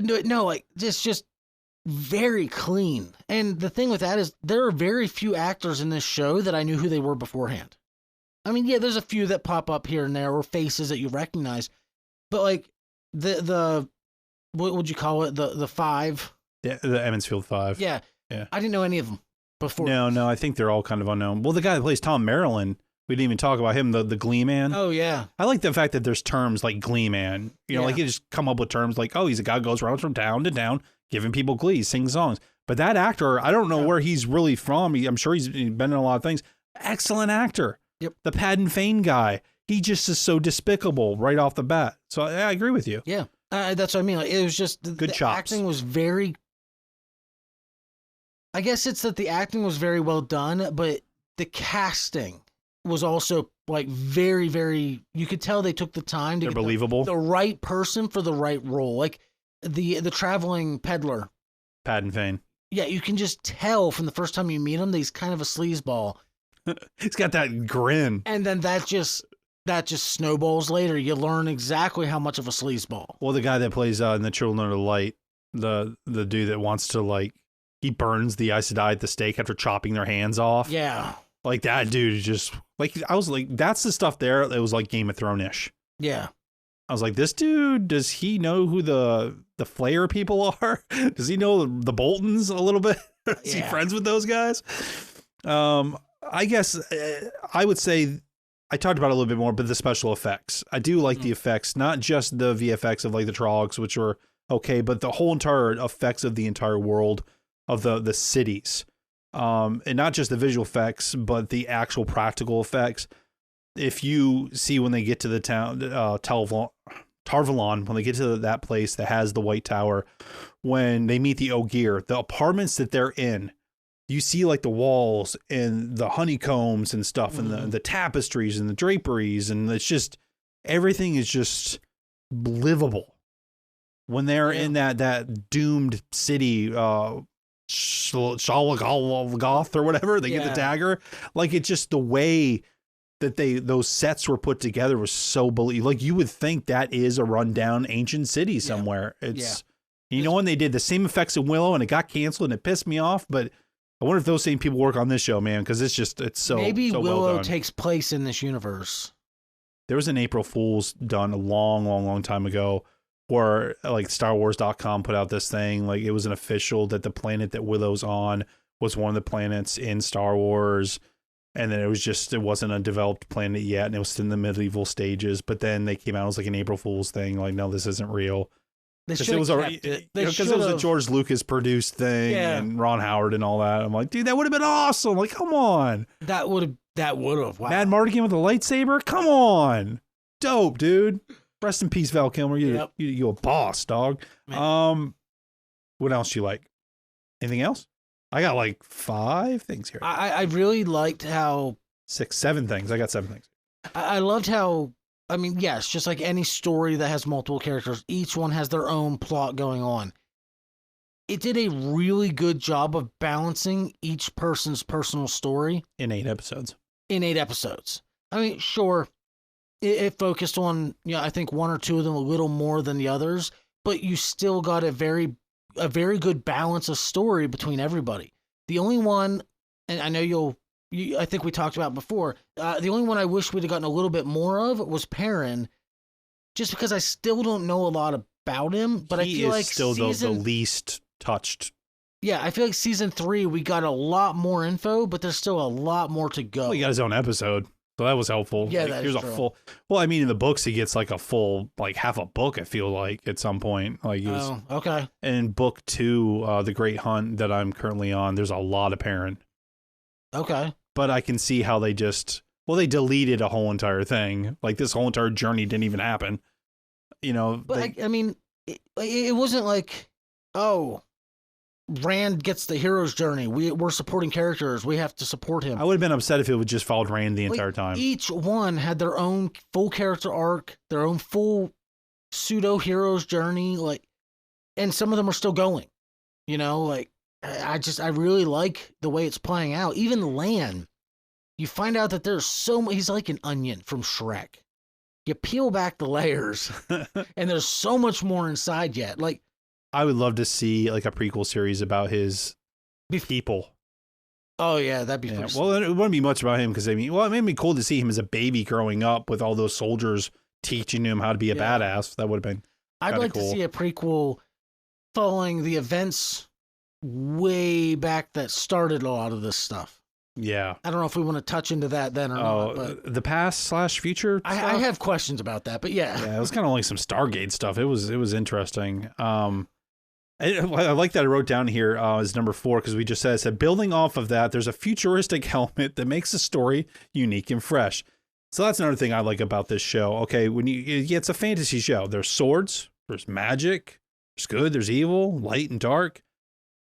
No, like just very clean. And the thing with that is there are very few actors in this show that I knew who they were beforehand. I mean, yeah, there's a few that pop up here and there or faces that you recognize, but like the what would you call it? The five. Yeah, the Emmonsfield Five. Yeah. I didn't know any of them before. No, I think they're all kind of unknown. Well, the guy that plays Tom Maryland, we didn't even talk about him, the Glee Man. Oh, yeah. I like the fact that there's terms like Glee Man. You know, like you just come up with terms like, oh, he's a guy who goes around from town to town, giving people glee, sing songs. But that actor, I don't know where he's really from. I'm sure he's been in a lot of things. Excellent actor. Yep. The Padden Fane guy. He just is so despicable right off the bat. So I agree with you. Yeah. That's what I mean. Like, it was just good the chops. Acting was very. I guess it's that the acting was very well done, but the casting was also like very, very. You could tell they took the time to get believable. The right person for the right role, like the traveling peddler, Padden Fane. Yeah, you can just tell from the first time you meet him that he's kind of a sleazeball. He's got that grin, and then that just snowballs later. You learn exactly how much of a sleazeball. Well, the guy that plays in the Children of the Light, the dude that wants to like. He burns the Aes Sedai at the stake after chopping their hands off. Yeah. Like that dude is just like, I was like, that's the stuff there that was like Game of Thrones-ish. Yeah. I was like, this dude, does he know who the Flayer people are? Does he know the Boltons a little bit? Is he friends with those guys? I guess I would say I talked about it a little bit more, but the special effects. I do like the effects, not just the VFX of like the Trollocs, which are okay, but the whole entire effects of the entire world. Of the cities, and not just the visual effects, but the actual practical effects. if you see when they get to the town, Tarvalon, when they get to that place that has the White Tower, when they meet the Ogier, the apartments that they're in, you see like the walls and the honeycombs and stuff, and the tapestries and the draperies, and it's just everything is just livable. When they're in that doomed city, Shalagath or whatever, they get the dagger. Like, it's just the way that those sets were put together was so like, you would think that is a rundown ancient city somewhere. It's when they did the same effects in Willow and it got canceled and it pissed me off, but I wonder if those same people work on this show, man, because it's so maybe so Willow well done. takes place in this universe. There was an April Fool's done a long time ago where like StarWars.com put out this thing, like it was an official that the planet that Willow's on was one of the planets in Star Wars. And then it wasn't a developed planet yet, and it was in the medieval stages. But then they came out as like an April Fool's thing, like, no, this isn't real. Because it was a George Lucas produced thing, and Ron Howard and all that. I'm like, dude, that would have been awesome. Like, come on. That would have. Wow. Mad Mardigan with a lightsaber? Come on. Dope, dude. Rest in peace, Val Kilmer. You a boss, dog. Man. What else you like? Anything else? I got like 5 things here. I really liked how 7 things. I got 7 things. I loved how, I mean, yes, just like any story that has multiple characters, each one has their own plot going on. It did a really good job of balancing each person's personal story. In 8 episodes. I mean, sure, it focused on, I think 1 or 2 of them a little more than the others, but you still got a very good balance of story between everybody. The only one, and I know I think we talked about before, the only one I wish we'd have gotten a little bit more of was Perrin, just because I still don't know a lot about him, but I feel like still the least touched. Yeah, I feel like season 3, we got a lot more info, but there's still a lot more to go. Well, he got his own episode, so that was helpful. Yeah, like, here's a full. Well, I mean, in the books, he gets like a full, like half a book. I feel like at some point, like he was. Oh, okay. In book 2, The Great Hunt that I'm currently on, there's a lot of Perrin. Okay. But I can see how they they deleted a whole entire thing. Like this whole entire journey didn't even happen. But I mean, it wasn't like, oh, Rand gets the hero's journey. We're supporting characters. We have to support him. I would have been upset if it would just followed Rand the entire time. Each one had their own full character arc, their own full pseudo hero's journey. Like, and some of them are still going. I really like the way it's playing out. Even Lan, you find out that there's so much. He's like an onion from Shrek. You peel back the layers, and there's so much more inside yet. Like, I would love to see like a prequel series about his people. Oh yeah, that'd be fun. Well, it wouldn't be much about him because it made me cool to see him as a baby growing up with all those soldiers teaching him how to be a badass. That would have been. I'd like to see a prequel following the events way back that started a lot of this stuff. Yeah. I don't know if we want to touch into that then or not. But the past/future I have questions about that, but yeah. Yeah, it was kind of like some Stargate stuff. It was interesting. I like that I wrote down here as number 4 because we just said building off of that, there's a futuristic helmet that makes the story unique and fresh. So that's another thing I like about this show. Okay, it's a fantasy show. There's swords, there's magic, there's good, there's evil, light and dark.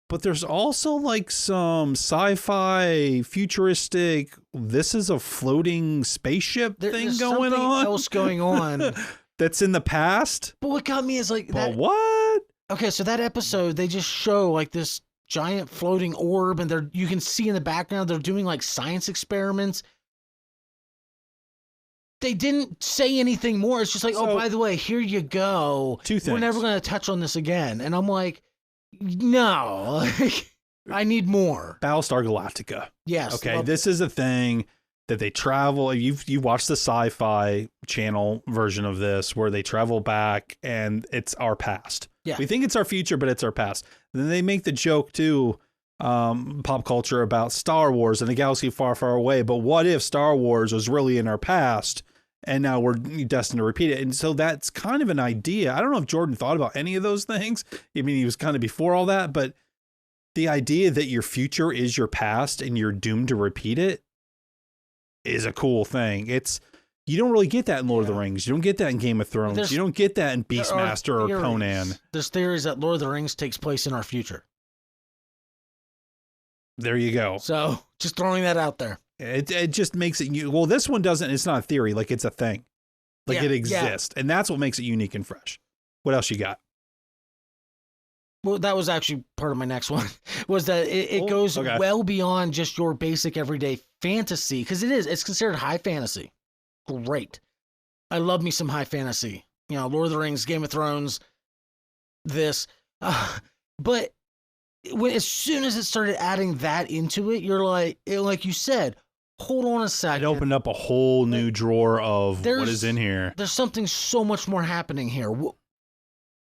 But there's also like some sci-fi futuristic, this is a floating spaceship thing going on. Else going on. That's in the past. But what got me is like that. What? Okay, so that episode, they just show like this giant floating orb, and you can see in the background they're doing like science experiments. They didn't say anything more. It's just like, oh, by the way, here you go. 2 things. We're never going to touch on this again. And I'm like, no, I need more. Battlestar Galactica. Yes. Okay, this is a thing that they travel. You've watched the Sci-Fi Channel version of this where they travel back and it's our past. Yeah. We think it's our future, but it's our past. And then they make the joke too, pop culture about Star Wars and a galaxy far, far away. But what if Star Wars was really in our past and now we're destined to repeat it? And so that's kind of an idea. I don't know if Jordan thought about any of those things. I mean, he was kind of before all that, but the idea that your future is your past and you're doomed to repeat it is a cool thing. You don't really get that in Lord of the Rings. You don't get that in Game of Thrones. You don't get that in Beastmaster or Conan. There's theories that Lord of the Rings takes place in our future. There you go. So just throwing that out there. It just makes it. Well, this one doesn't. It's not a theory. Like it's a thing. Like it exists, and that's what makes it unique and fresh. What else you got? Well, that was actually part of my next one. Was that it goes well beyond just your basic everyday fantasy, because it's considered high fantasy. Great. I love me some high fantasy. You know, Lord of the Rings, Game of Thrones, this. But as soon as it started adding that into it, you're like you said, hold on a second. It opened up a whole new drawer of what is in here. There's something so much more happening here.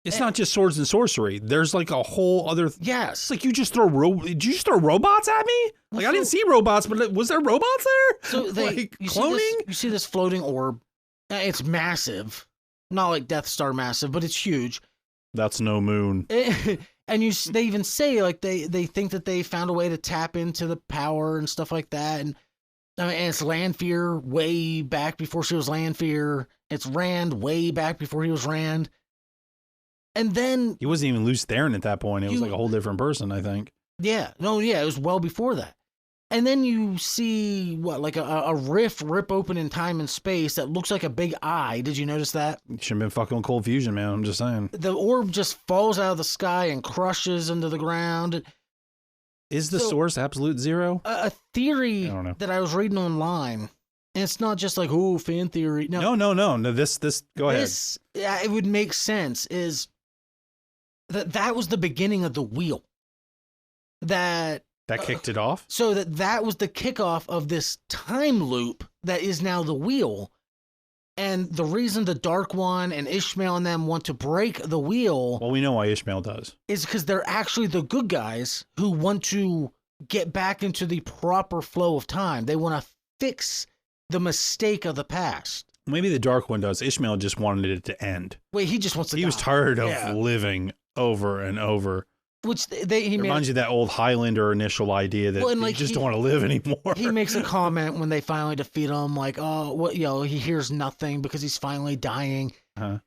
It's not just swords and sorcery. There's like a whole other. Yes. It's like you just throw. Did you just throw robots at me? Like I didn't see robots, but was there robots there? So like cloning? You see this floating orb. It's massive. Not like Death Star massive, but it's huge. That's no moon. And they even say like they think that they found a way to tap into the power and stuff like that. And it's Lanfear way back before she was Lanfear. It's Rand way back before he was Rand. And then he wasn't even Luce Theron at that point. It was like a whole different person, I think. Yeah. No, yeah, it was well before that. And then you see like a rift rip open in time and space that looks like a big eye. Did you notice that? You shouldn't have been fucking with Cold Fusion, man. I'm just saying. The orb just falls out of the sky and crushes into the ground. Is the source absolute zero? A theory that I was reading online. And it's not just like, fan theory. No. This. Go ahead. Yeah, it would make sense. Is that was the beginning of the wheel. That kicked it off? So that was the kickoff of this time loop that is now the wheel. And the reason the Dark One and Ishmael and them want to break the wheel... Well, we know why Ishmael does. ...is because they're actually the good guys who want to get back into the proper flow of time. They want to fix the mistake of the past. Maybe the Dark One does. Ishmael just wanted it to end. Wait, he just wants to die. He was tired of living over and over. Which he reminds you of that old Highlander initial idea that you just don't want to live anymore. He makes a comment when they finally defeat him, like, he hears nothing because he's finally dying. Uh-huh.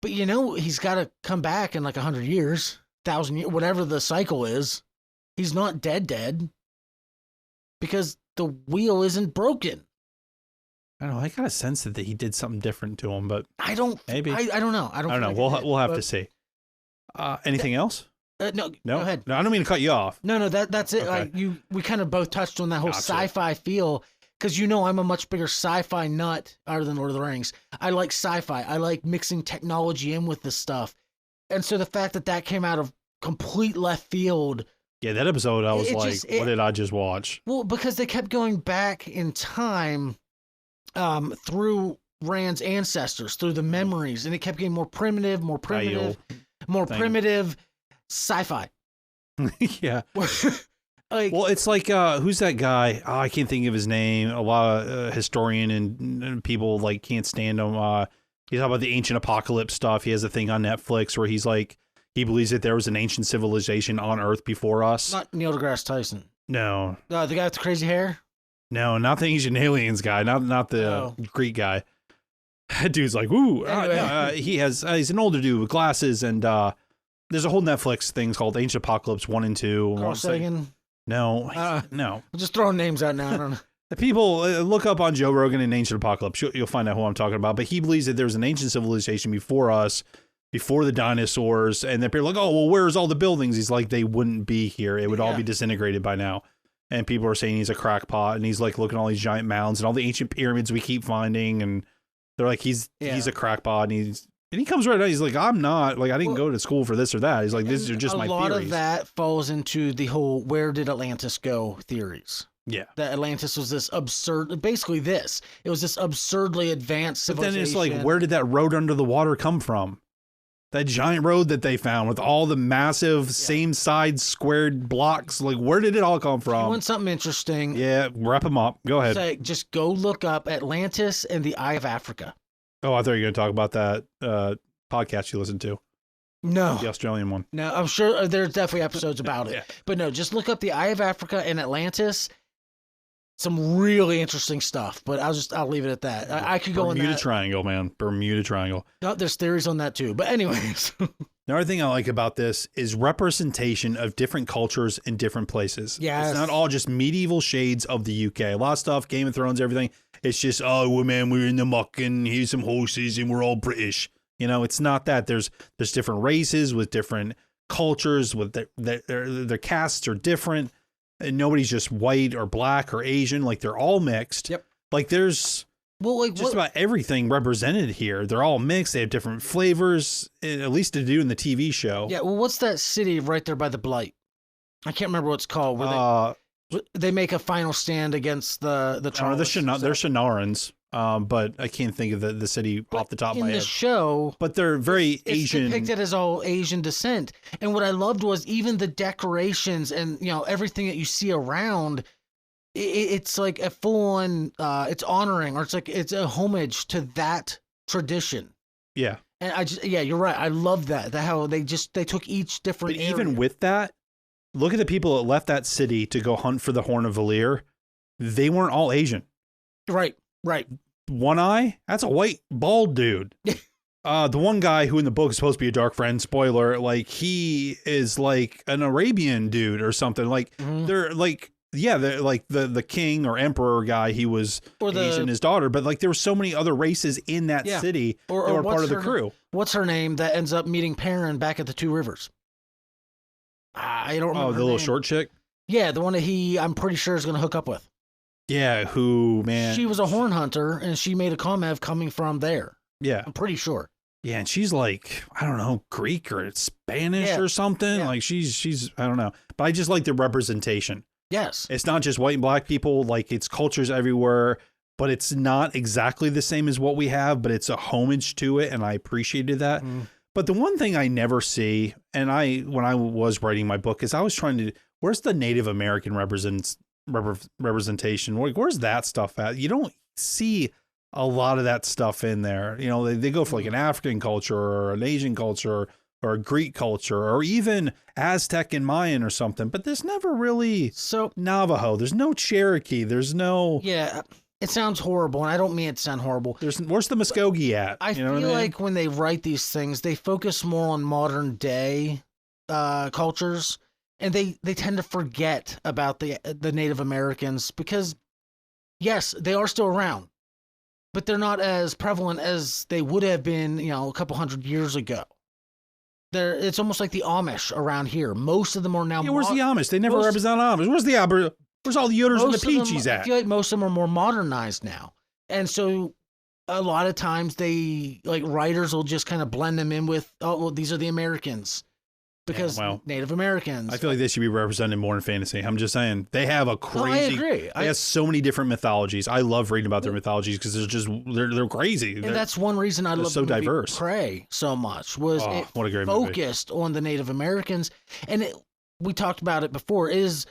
But he's got to come back in like 100 years, 1,000 years, whatever the cycle is. He's not dead because the wheel isn't broken. I don't know. I got a sense that he did something different to him, but I don't. Maybe I don't know. I don't know. We'll have to see. Anything else? No, go ahead. No, I don't mean to cut you off. No, that's it. Okay. We kind of both touched on that whole sci-fi feel, because I'm a much bigger sci-fi nut other than Lord of the Rings. I like sci-fi. I like mixing technology in with this stuff, and so the fact that came out of complete left field. Yeah, that episode I was what did I just watch? Well, because they kept going back in time, through Rand's ancestors, through the memories, and it kept getting more primitive. Sci-fi. Yeah. Well, it's like, who's that guy? Oh, I can't think of his name. A lot of historian and people like can't stand him. He's talking about the ancient apocalypse stuff. He has a thing on Netflix where he's like, he believes that there was an ancient civilization on Earth before us. Not Neil deGrasse Tyson. No. The guy with the crazy hair? No, not the Ancient Aliens guy. Not the Greek guy. That dude's like, ooh. Anyway. He's an older dude with glasses, and there's a whole Netflix thing called Ancient Apocalypse 1 and 2. Carl Sagan? No. No. I'm just throwing names out now. I don't know. The people, look up on Joe Rogan and Ancient Apocalypse. You'll find out who I'm talking about. But he believes that there's an ancient civilization before us, before the dinosaurs. And then people are like, oh, well, where's all the buildings? He's like, they wouldn't be here. It would all be disintegrated by now. And people are saying he's a crackpot. And he's like, looking at all these giant mounds and all the ancient pyramids we keep finding. And they're like, he's a crackpot. And he comes right out. He's like, I'm not. Like, I didn't go to school for this or that. He's like, these are just my theories. A lot of that falls into the whole where did Atlantis go theories. Yeah. That Atlantis was this absurd, basically this. It was this absurdly advanced civilization. But then it's like, where did that road under the water come from? That giant road that they found with all the massive same side squared blocks. Like, where did it all come from? You want something interesting? Yeah, wrap them up. Go ahead. Like, just go look up Atlantis and the Eye of Africa. Oh, I thought you were going to talk about that podcast you listened to. No. The Australian one. No, I'm sure there's definitely episodes about it. Yeah. But no, just look up the Eye of Africa and Atlantis. some really interesting stuff, but I'll leave it at that. I could go in Bermuda that. Triangle, man. Bermuda Triangle. No, there's theories on that too. But anyways. Another thing I like about this is representation of different cultures in different places. Yes. It's not all just medieval shades of the UK. A lot of stuff, Game of Thrones, everything. It's just, oh, well, man, we're in the muck and here's some horses and we're all British. You know, it's not that. There's different races with different cultures, with their castes are different. And nobody's just white or black or Asian. Like, they're all mixed. Yep. Like, there's just about everything represented here. They're all mixed. They have different flavors, at least to do in the TV show. Yeah, well, what's that city right there by the Blight? I can't remember what it's called. Where they make a final stand against the they're Trolls. Shanarans, but I can't think of the city off the top of my head. In the show, but they're very Asian. It's depicted as all Asian descent. And what I loved was even the decorations and, you know, everything that you see around. It's like a full-on, it's honoring, or it's a homage to that tradition. Yeah. And you're right. I love that how they took each different But area. even with that, look at the people that left that city to go hunt for the Horn of Valir. They weren't all Asian. Right. One Eye, that's a white, bald dude. The one guy who in the book is supposed to be a dark friend, spoiler, like, he is like an Arabian dude or something. Like, they're like... Yeah, like the king or emperor guy, he was Asian, his daughter, but like there were so many other races in that city that were part of the crew. What's her name that ends up meeting Perrin back at the Two Rivers? I don't remember. Oh, the little short chick? Yeah, the one that I'm pretty sure is going to hook up with. Yeah, who, man? She was a horn hunter, and she made a comment of coming from there. Yeah. I'm pretty sure. Yeah, and she's like, I don't know, Greek or Spanish or something. Yeah. Like she's I don't know. But I just like the representation. Yes. It's not just white and black people, like it's cultures everywhere, but it's not exactly the same as what we have, but it's a homage to it, and I appreciated that. But the one thing I never see, and when I was writing my book, is I was trying to, where's the Native American representation? Where's that stuff at? You don't see a lot of that stuff in there. You know, they go for like an African culture or an Asian culture or a Greek culture, or even Aztec and Mayan or something, but there's never really Navajo. There's no Cherokee. There's no... Yeah, it sounds horrible, and I don't mean it to sound horrible. Where's the Muskogee at? I feel like when they write these things, they focus more on modern day cultures, and they tend to forget about the Native Americans because, yes, they are still around, but they're not as prevalent as they would have been, you know, a couple hundred years ago. It's almost like the Amish around here. Most of them are now. Yeah, where's the Amish? They never represent Amish. Where's all the Yoders and the Peaches at? I feel like most of them are more modernized now, and so a lot of times writers will just kind of blend them in with, oh, well, these are the Americans because Native Americans. I feel like they should be represented more in fantasy. I'm just saying they have a crazy. I agree. They have so many different mythologies. I love reading about their mythologies because they're crazy. And that's one reason I love so diverse. Prey so much was what a great focused movie. On the Native Americans, and we talked about it before. It is,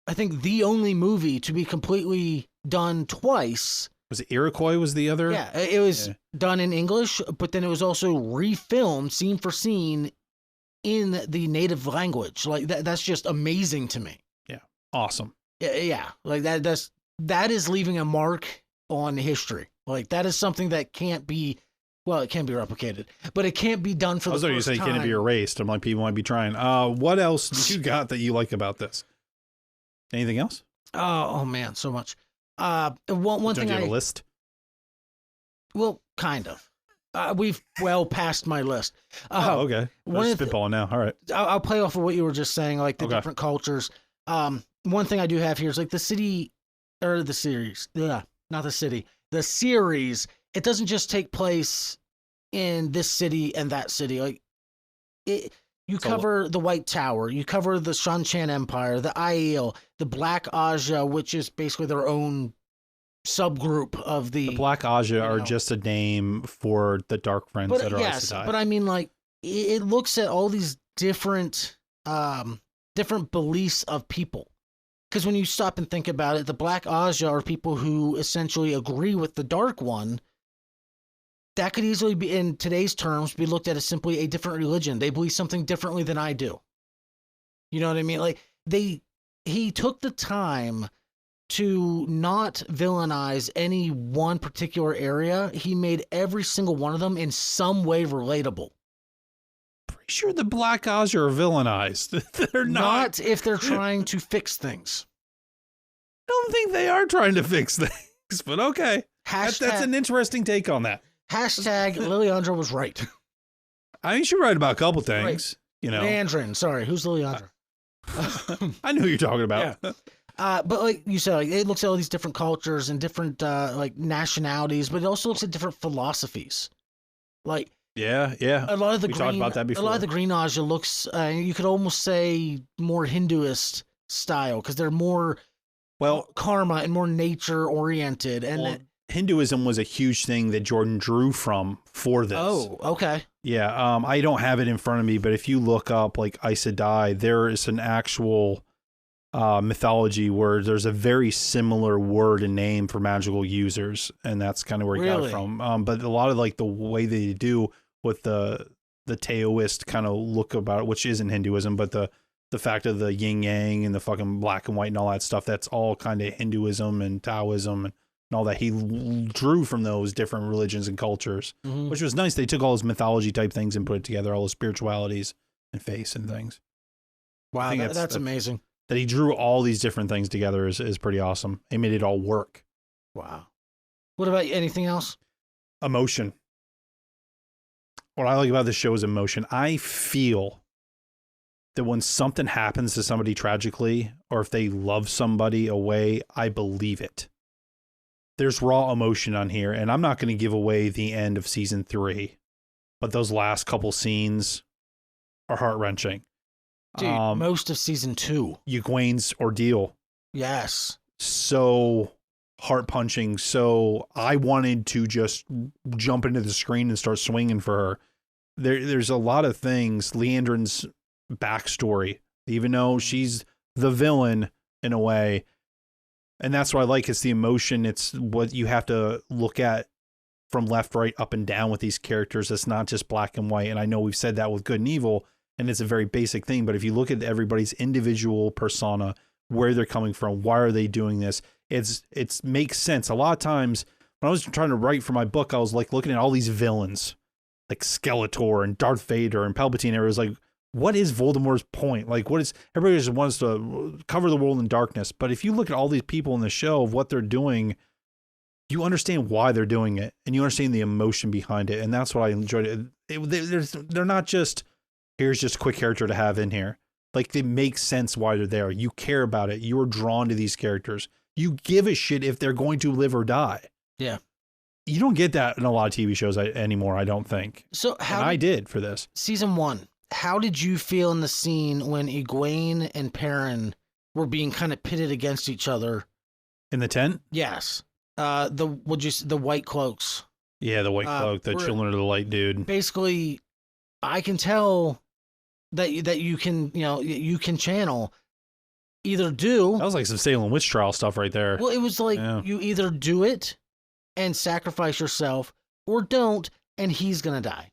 I think, the only movie to be completely done twice. Was it Iroquois? Was the other? Yeah, it was done in English, but then it was also refilmed scene for scene in the native language. Like that's just amazing to me. Yeah. Awesome. Yeah. Like that is leaving a mark on history. Like that is something that can't be, well, it can be replicated, but it can't be done for the first time. I was going to say, can it be erased? I'm like, people might be trying. What else did you got that you like about this? Anything else? Oh man, so much. One thing. Do you have a list? Well, kind of. We've passed my list. Okay. Spitballing now. All right. I'll play off of what you were just saying, like the different cultures. One thing I do have here is like the city, or the series. Yeah, not the city. The series. It doesn't just take place in this city and that city. Like it. You cover the White Tower. You cover the Shan Empire, the Aiel, the Black Aja, which is basically their own subgroup of the Black Aja are just a name for the Dark Friends that are also died. But I mean, like, it looks at all these different beliefs of people. Because when you stop and think about it, the Black Aja are people who essentially agree with the Dark One. That could easily be, in today's terms, be looked at as simply a different religion. They believe something differently than I do. You know what I mean? Like, he took the time to not villainize any one particular area, he made every single one of them in some way relatable. Pretty sure the Black Oz are villainized. They're not. Not if they're trying to fix things. I don't think they are trying to fix things, but okay. That's an interesting take on that. Hashtag Liliandra was right. I mean, she's right about a couple things. Right. You know, Mandarin. Sorry, who's Liliandra? I know who you're talking about. Yeah. But like you said, like, it looks at all these different cultures and different like nationalities, but it also looks at different philosophies. Like yeah, a lot of the we talked about that before. A lot of the Green Aja looks, you could almost say, more Hinduist style because they're more karma and more nature oriented. And Hinduism was a huge thing that Jordan drew from for this. Oh, okay. Yeah, I don't have it in front of me, but if you look up like Aes Sedai, there is an actual mythology where there's a very similar word and name for magical users, and that's kind of where he got it from. But a lot of like the way they do with the Taoist kind of look about it, which isn't Hinduism, but the fact of the yin yang and the fucking black and white and all that stuff, that's all kind of Hinduism and Taoism and all that. He drew from those different religions and cultures, which was nice. They took all his mythology type things and put it together, all his spiritualities and faith and things. Wow, that's amazing. That he drew all these different things together is pretty awesome. He made it all work. Wow. What about anything else? Emotion. What I like about this show is emotion. I feel that when something happens to somebody tragically, or if they love somebody away, I believe it. There's raw emotion on here, and I'm not going to give away the end of season 3, but those last couple scenes are heart-wrenching. Dude, most of season 2. Egwene's ordeal. Yes. So heart-punching. So I wanted to just jump into the screen and start swinging for her. There's a lot of things. Leandrin's backstory, even though she's the villain in a way, and that's what I like. It's the emotion. It's what you have to look at from left, right, up, and down with these characters. It's not just black and white. And I know we've said that with good and evil, and it's a very basic thing. But if you look at everybody's individual persona, where they're coming from, why are they doing this? It makes sense. A lot of times when I was trying to write for my book, I was like looking at all these villains, like Skeletor and Darth Vader and Palpatine. And it was like, what is Voldemort's point? Like, what is, everybody just wants to cover the world in darkness. But if you look at all these people in the show of what they're doing, you understand why they're doing it, and you understand the emotion behind it. And that's what I enjoyed. They're not just, here's just a quick character to have in here. Like, they make sense why they're there. You care about it. You're drawn to these characters. You give a shit if they're going to live or die. Yeah. You don't get that in a lot of TV shows anymore, I don't think. So I did for this. Season 1. How did you feel in the scene when Egwene and Perrin were being kind of pitted against each other? In the tent? Yes. The white cloaks. Yeah, the white cloak, the Children of the Light dude. Basically, I can tell that you can channel either do. That was like some Salem witch trial stuff right there. Well, it was like you either do it and sacrifice yourself, or don't, and he's gonna die.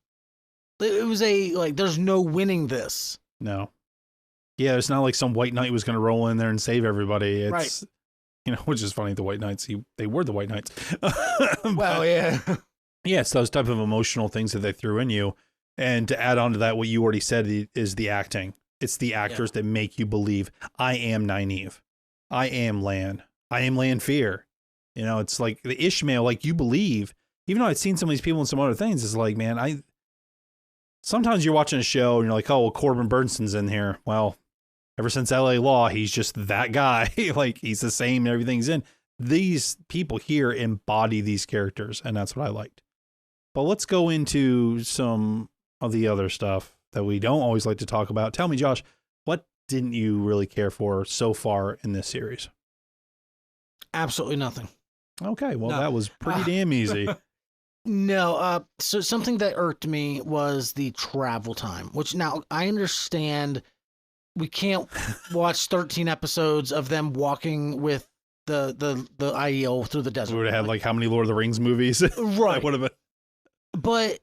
It was there's no winning this. No. Yeah, it's not like some white knight was going to roll in there and save everybody. It's, right. You know, which is funny. The white knights, they were the white knights. Well, yeah. Yeah, it's those type of emotional things that they threw in you. And to add on to that, what you already said is the acting. It's the actors that make you believe, I am Nynaeve. I am Lan. I am Lanfear. You know, it's like the Ishmael, like you believe, even though I'd seen some of these people in some other things, it's like, man, sometimes you're watching a show and you're like, oh, well, Corbin Burnson's in here. Well, ever since LA Law, he's just that guy. Like, he's the same, everything's in. These people here embody these characters, and that's what I liked. But let's go into some of the other stuff that we don't always like to talk about. Tell me, Josh, what didn't you really care for so far in this series? Absolutely nothing. Okay, well, that was pretty damn easy. No, so something that irked me was the travel time, which now I understand we can't watch 13 episodes of them walking with the IEO through the desert. We would have had like how many Lord of the Rings movies? Right. Would have been. But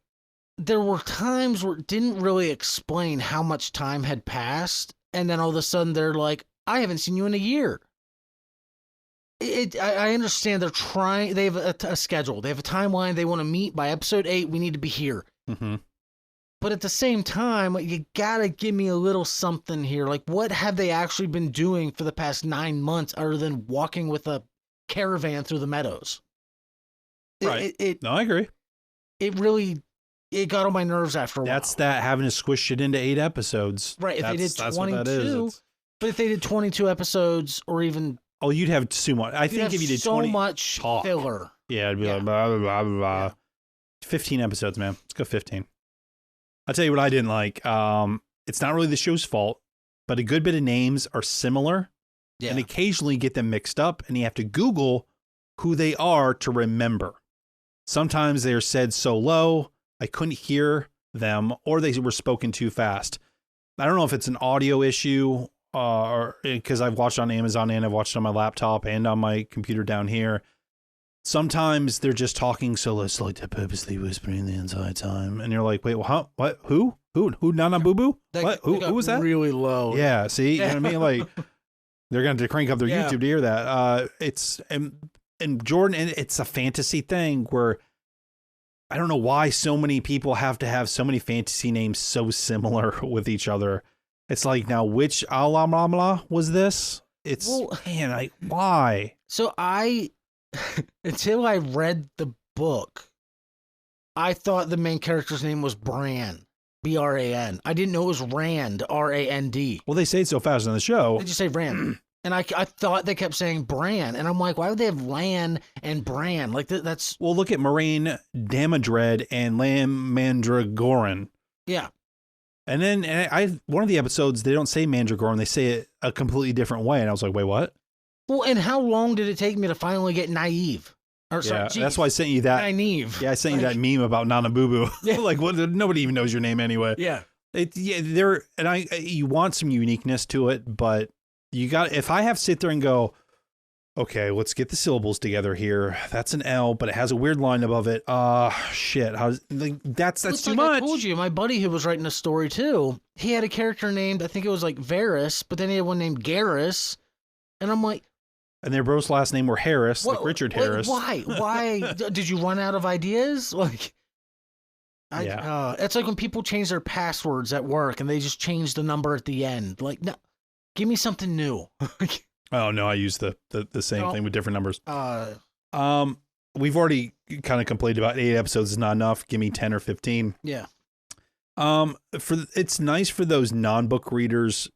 there were times where it didn't really explain how much time had passed, and then all of a sudden they're like, I haven't seen you in a year. I understand they're trying. They have a schedule. They have a timeline. They want to meet by episode 8. We need to be here. Mm-hmm. But at the same time, you gotta give me a little something here. Like, what have they actually been doing for the past 9 months other than walking with a caravan through the meadows? Right. No, I agree. It really, it got on my nerves after a while. That's that having to squish it into 8 episodes. Right. If they did 22, but if they did 22 episodes or even... Oh, you'd have so much. I think if you did 20... so much filler. Yeah, it'd be like blah, blah, blah, blah. Yeah. 15 episodes, man. Let's go 15. I'll tell you what I didn't like. It's not really the show's fault, but a good bit of names are similar and occasionally get them mixed up, and you have to Google who they are to remember. Sometimes they are said so low, I couldn't hear them, or they were spoken too fast. I don't know if it's an audio issue, or because I've watched on Amazon and I've watched on my laptop and on my computer down here. Sometimes they're just talking so low, it's like they're purposely whispering the entire time. And you're like, wait, well, huh? What? Who? Nana Boo Boo? What? Who was that? Really low. Yeah, see? You know what I mean? Like, they're going to crank up their YouTube to hear that. It's, and Jordan, and it's a fantasy thing where I don't know why so many people have to have so many fantasy names so similar with each other. It's like, now, which Alamamla was this? It's, man, why? So until I read the book, I thought the main character's name was Bran, B-R-A-N. I didn't know it was Rand, R-A-N-D. Well, they say it so fast on the show. They just say Rand. And I thought they kept saying Bran. And I'm like, why would they have Lan and Bran? Like, that's... Well, look at Moraine Damodred and Lam Mandragoran. Yeah. And then one of the episodes, they don't say Mandragoran. They say it a completely different way. And I was like, wait, what? Well, and how long did it take me to finally get naive? Or, sorry, that's why I sent you that. Naive. Yeah, I sent you that meme about Nana Boo Boo. Yeah. Like, what? Nobody even knows your name anyway. Yeah. You want some uniqueness to it, but you got, if I have to sit there and go, okay, let's get the syllables together here. That's an L, but it has a weird line above it. Shit. That's too much. I told you, my buddy who was writing a story too, he had a character named, I think it was like Varys, but then he had one named Garrus. And I'm like, and their bro's last name were Harris, like Richard Harris. Why? Did you run out of ideas? Like, it's like when people change their passwords at work and they just change the number at the end. Like, no, give me something new. Oh no, I use the same thing with different numbers. We've already kind of complained about 8 episodes is not enough. Give me 10 or 15. Yeah. It's nice for those non-book readers.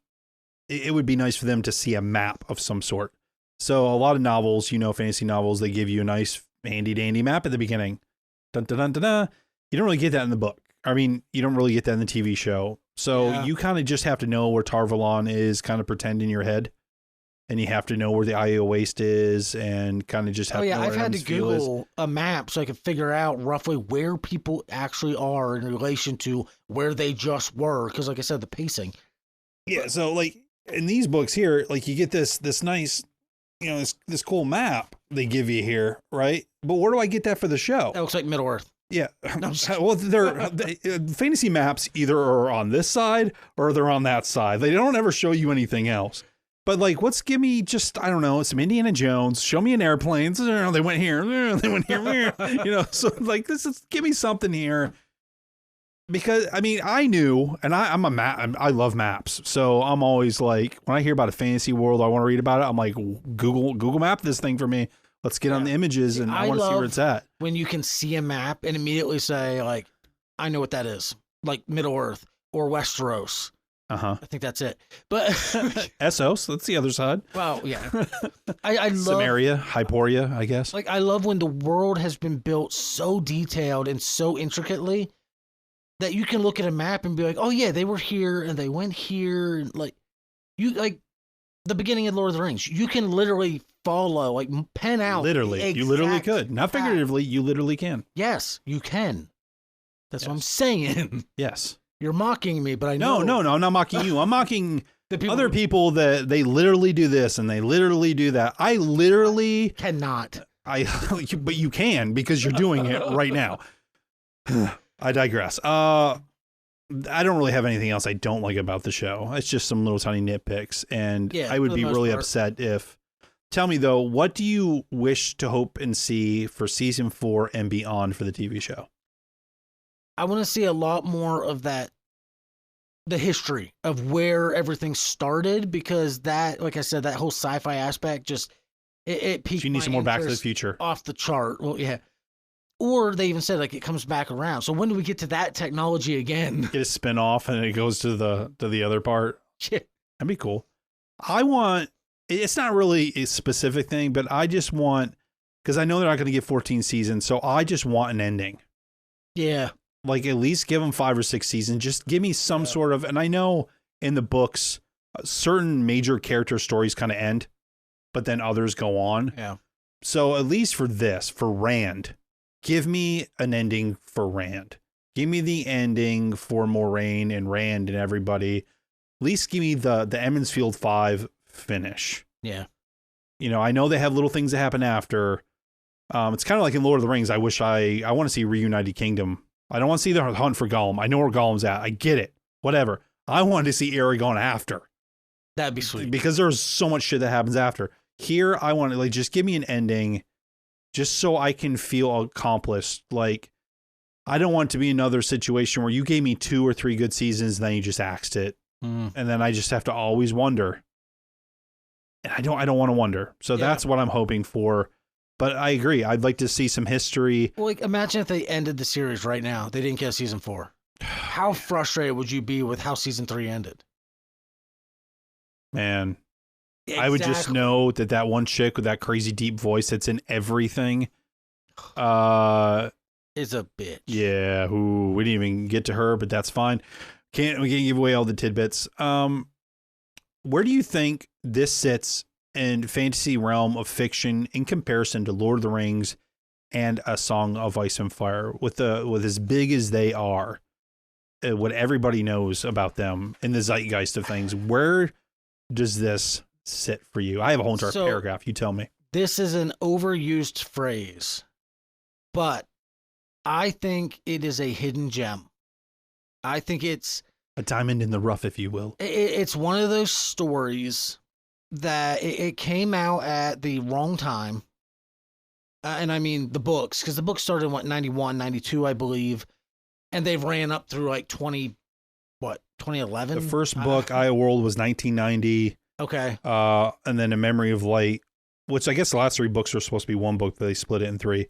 It would be nice for them to see a map of some sort. So a lot of novels, fantasy novels, they give you a nice handy dandy map at the beginning. Dun, dun, dun, dun, dun. You don't really get that in the book. I mean, you don't really get that in the TV show. So you kind of just have to know where Tarvalon is, kind of pretend in your head. And you have to know where the Io Waste is and kind of just have to know where I've had to Google a map so I can figure out roughly where people actually are in relation to where they just were. Because like I said, the pacing. Yeah, so like in these books here, like you get this nice, this cool map they give you here, right? But where do I get that for the show? That looks like Middle-earth. Yeah. Well, fantasy maps either are on this side or they're on that side. They don't ever show you anything else. But like, give me just, I don't know, some Indiana Jones. Show me an airplane. They went here. They went here. So like, give me something here. Because I mean, I knew, and I love maps. So I'm always like, when I hear about a fantasy world, I want to read about it. I'm like, Google map this thing for me. Let's get on the images, and I want to see where it's at. When you can see a map and immediately say, like, I know what that is, like Middle-earth or Westeros. I think that's it. But Essos, that's the other side. Well, yeah. I love Samaria, Hyporia, I guess. Like, I love when the world has been built so detailed and so intricately that you can look at a map and be like, oh yeah, they were here and they went here. And like the beginning of Lord of the Rings, you can literally follow, like pen out. Literally, you literally could. Not figuratively, you literally can. Yes, you can. That's what I'm saying. Yes. You're mocking me, but I know. No, I'm not mocking you. I'm mocking other people that they literally do this and they literally do that. I literally cannot. But you can because you're doing it right now. I digress. I don't really have anything else I don't like about the show. It's just some little tiny nitpicks, and I would be really upset if Tell me, though, what do you wish to hope and see for season 4 and beyond for the TV show? I want to see a lot more of that, the history of where everything started, because that, like I said, that whole sci-fi aspect just, it piqued You need my some more Back to the interest Future. off the chart. Well, yeah. Or they even said, like, it comes back around. So when do we get to that technology again? Get a spin off and it goes to the other part. Yeah. That'd be cool. It's not really a specific thing, but I just want, because I know they're not going to get 14 seasons, so I just want an ending. Yeah. Like, at least give them 5 or 6 seasons. Just give me some sort of, and I know in the books, certain major character stories kind of end, but then others go on. Yeah. So at least for this, for Rand, give me an ending for Rand. Give me the ending for Moraine and Rand and everybody. At least give me the Emond's Field 5 finish. Yeah. You know, I know they have little things that happen after. It's kind of like in Lord of the Rings. I want to see Reunited Kingdom. I don't want to see the hunt for Gollum. I know where Gollum's at. I get it. Whatever. I wanted to see Aragorn after. That'd be sweet. Because there's so much shit that happens after. Here, I want to, like, just give me an ending just so I can feel accomplished. Like, I don't want it to be another situation where you gave me 2 or 3 good seasons and then you just axed it. And then I just have to always wonder. And I don't want to wonder. So that's what I'm hoping for. But I agree. I'd like to see some history. Well, like, imagine if they ended the series right now. They didn't get season 4. How frustrated would you be with how season 3 ended? Man, Exactly. I would just know that one chick with that crazy deep voice that's in everything. Is a bitch. Yeah. We didn't even get to her, but that's fine. We can't give away all the tidbits. Where do you think this sits in fantasy realm of fiction in comparison to Lord of the Rings and A Song of Ice and Fire, with as big as they are, what everybody knows about them in the zeitgeist of things? Where does this sit for you? I have a whole entire paragraph. You tell me. This is an overused phrase, but I think it is a hidden gem. I think it's a diamond in the rough, if you will. It's one of those stories that it came out at the wrong time. And I mean the books, because the books started in 91, 92, I believe. And they've ran up through like 2011? The first book, Aya World, was 1990. Okay. And then A Memory of Light, which I guess the last 3 books are supposed to be one book, but they split it in 3.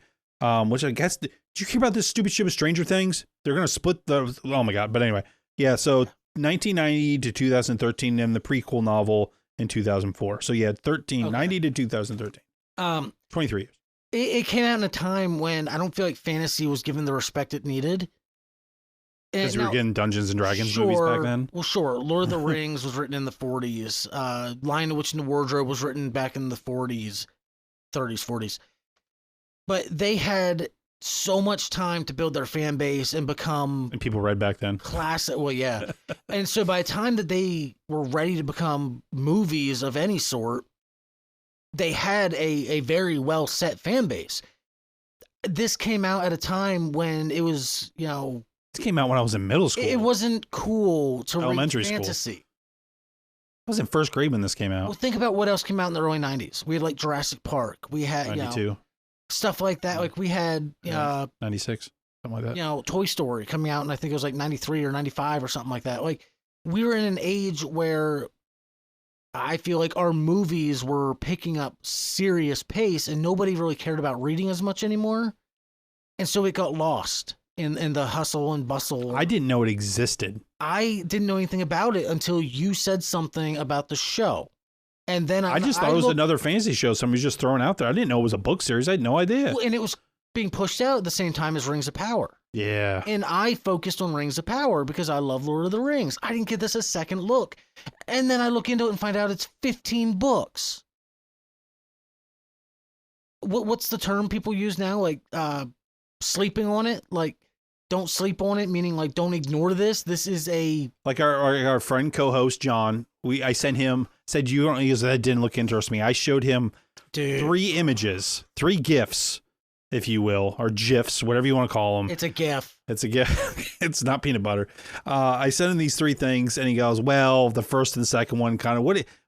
Which I guess, did you hear about this stupid shit with Stranger Things? They're going to split oh my God. But anyway, yeah, so 1990 to 2013 and the prequel novel in 2004. So yeah, 90 to 2013. 23 years. It came out in a time when I don't feel like fantasy was given the respect it needed. Because we were getting Dungeons and Dragons movies back then? Well, sure. Lord of the Rings was written in the 40s. Lion, the Witch, and the Wardrobe was written back in the 40s, 30s, 40s. But they had so much time to build their fan base and become... And people read back then. Classic. Well, yeah. And so by the time that they were ready to become movies of any sort, they had a very well set fan base. This came out at a time when it was, This came out when I was in middle school. It wasn't cool to Elementary read school. fantasy. I was in first grade when this came out. Well, think about what else came out in the early 90s. We had like Jurassic Park. We had 92. Stuff like that. Like we had 96, something like that. Toy Story coming out, and I think it was like 93 or 95 or something like that. Like we were in an age where I feel like our movies were picking up serious pace, and nobody really cared about reading as much anymore. And so it got lost in the hustle and bustle. I didn't know it existed. I didn't know anything about it until you said something about the show. And then I just thought it was another fantasy show somebody's just throwing out there. I didn't know it was a book series. I had no idea. Well, and it was being pushed out at the same time as Rings of Power. Yeah. And I focused on Rings of Power because I love Lord of the Rings. I didn't give this a second look. And then I look into it and find out it's 15 books. What's the term people use now? Like, sleeping on it? Like, don't sleep on it, meaning like don't ignore this. This is like our friend co-host John. I sent him, said you don't use that, didn't look interest me. I showed him 3 images, 3 GIFs, if you will, or GIFs, whatever you want to call them. It's a GIF. It's a GIF. It's not peanut butter. I sent him these 3 things, and he goes, "Well, the first and second one kind of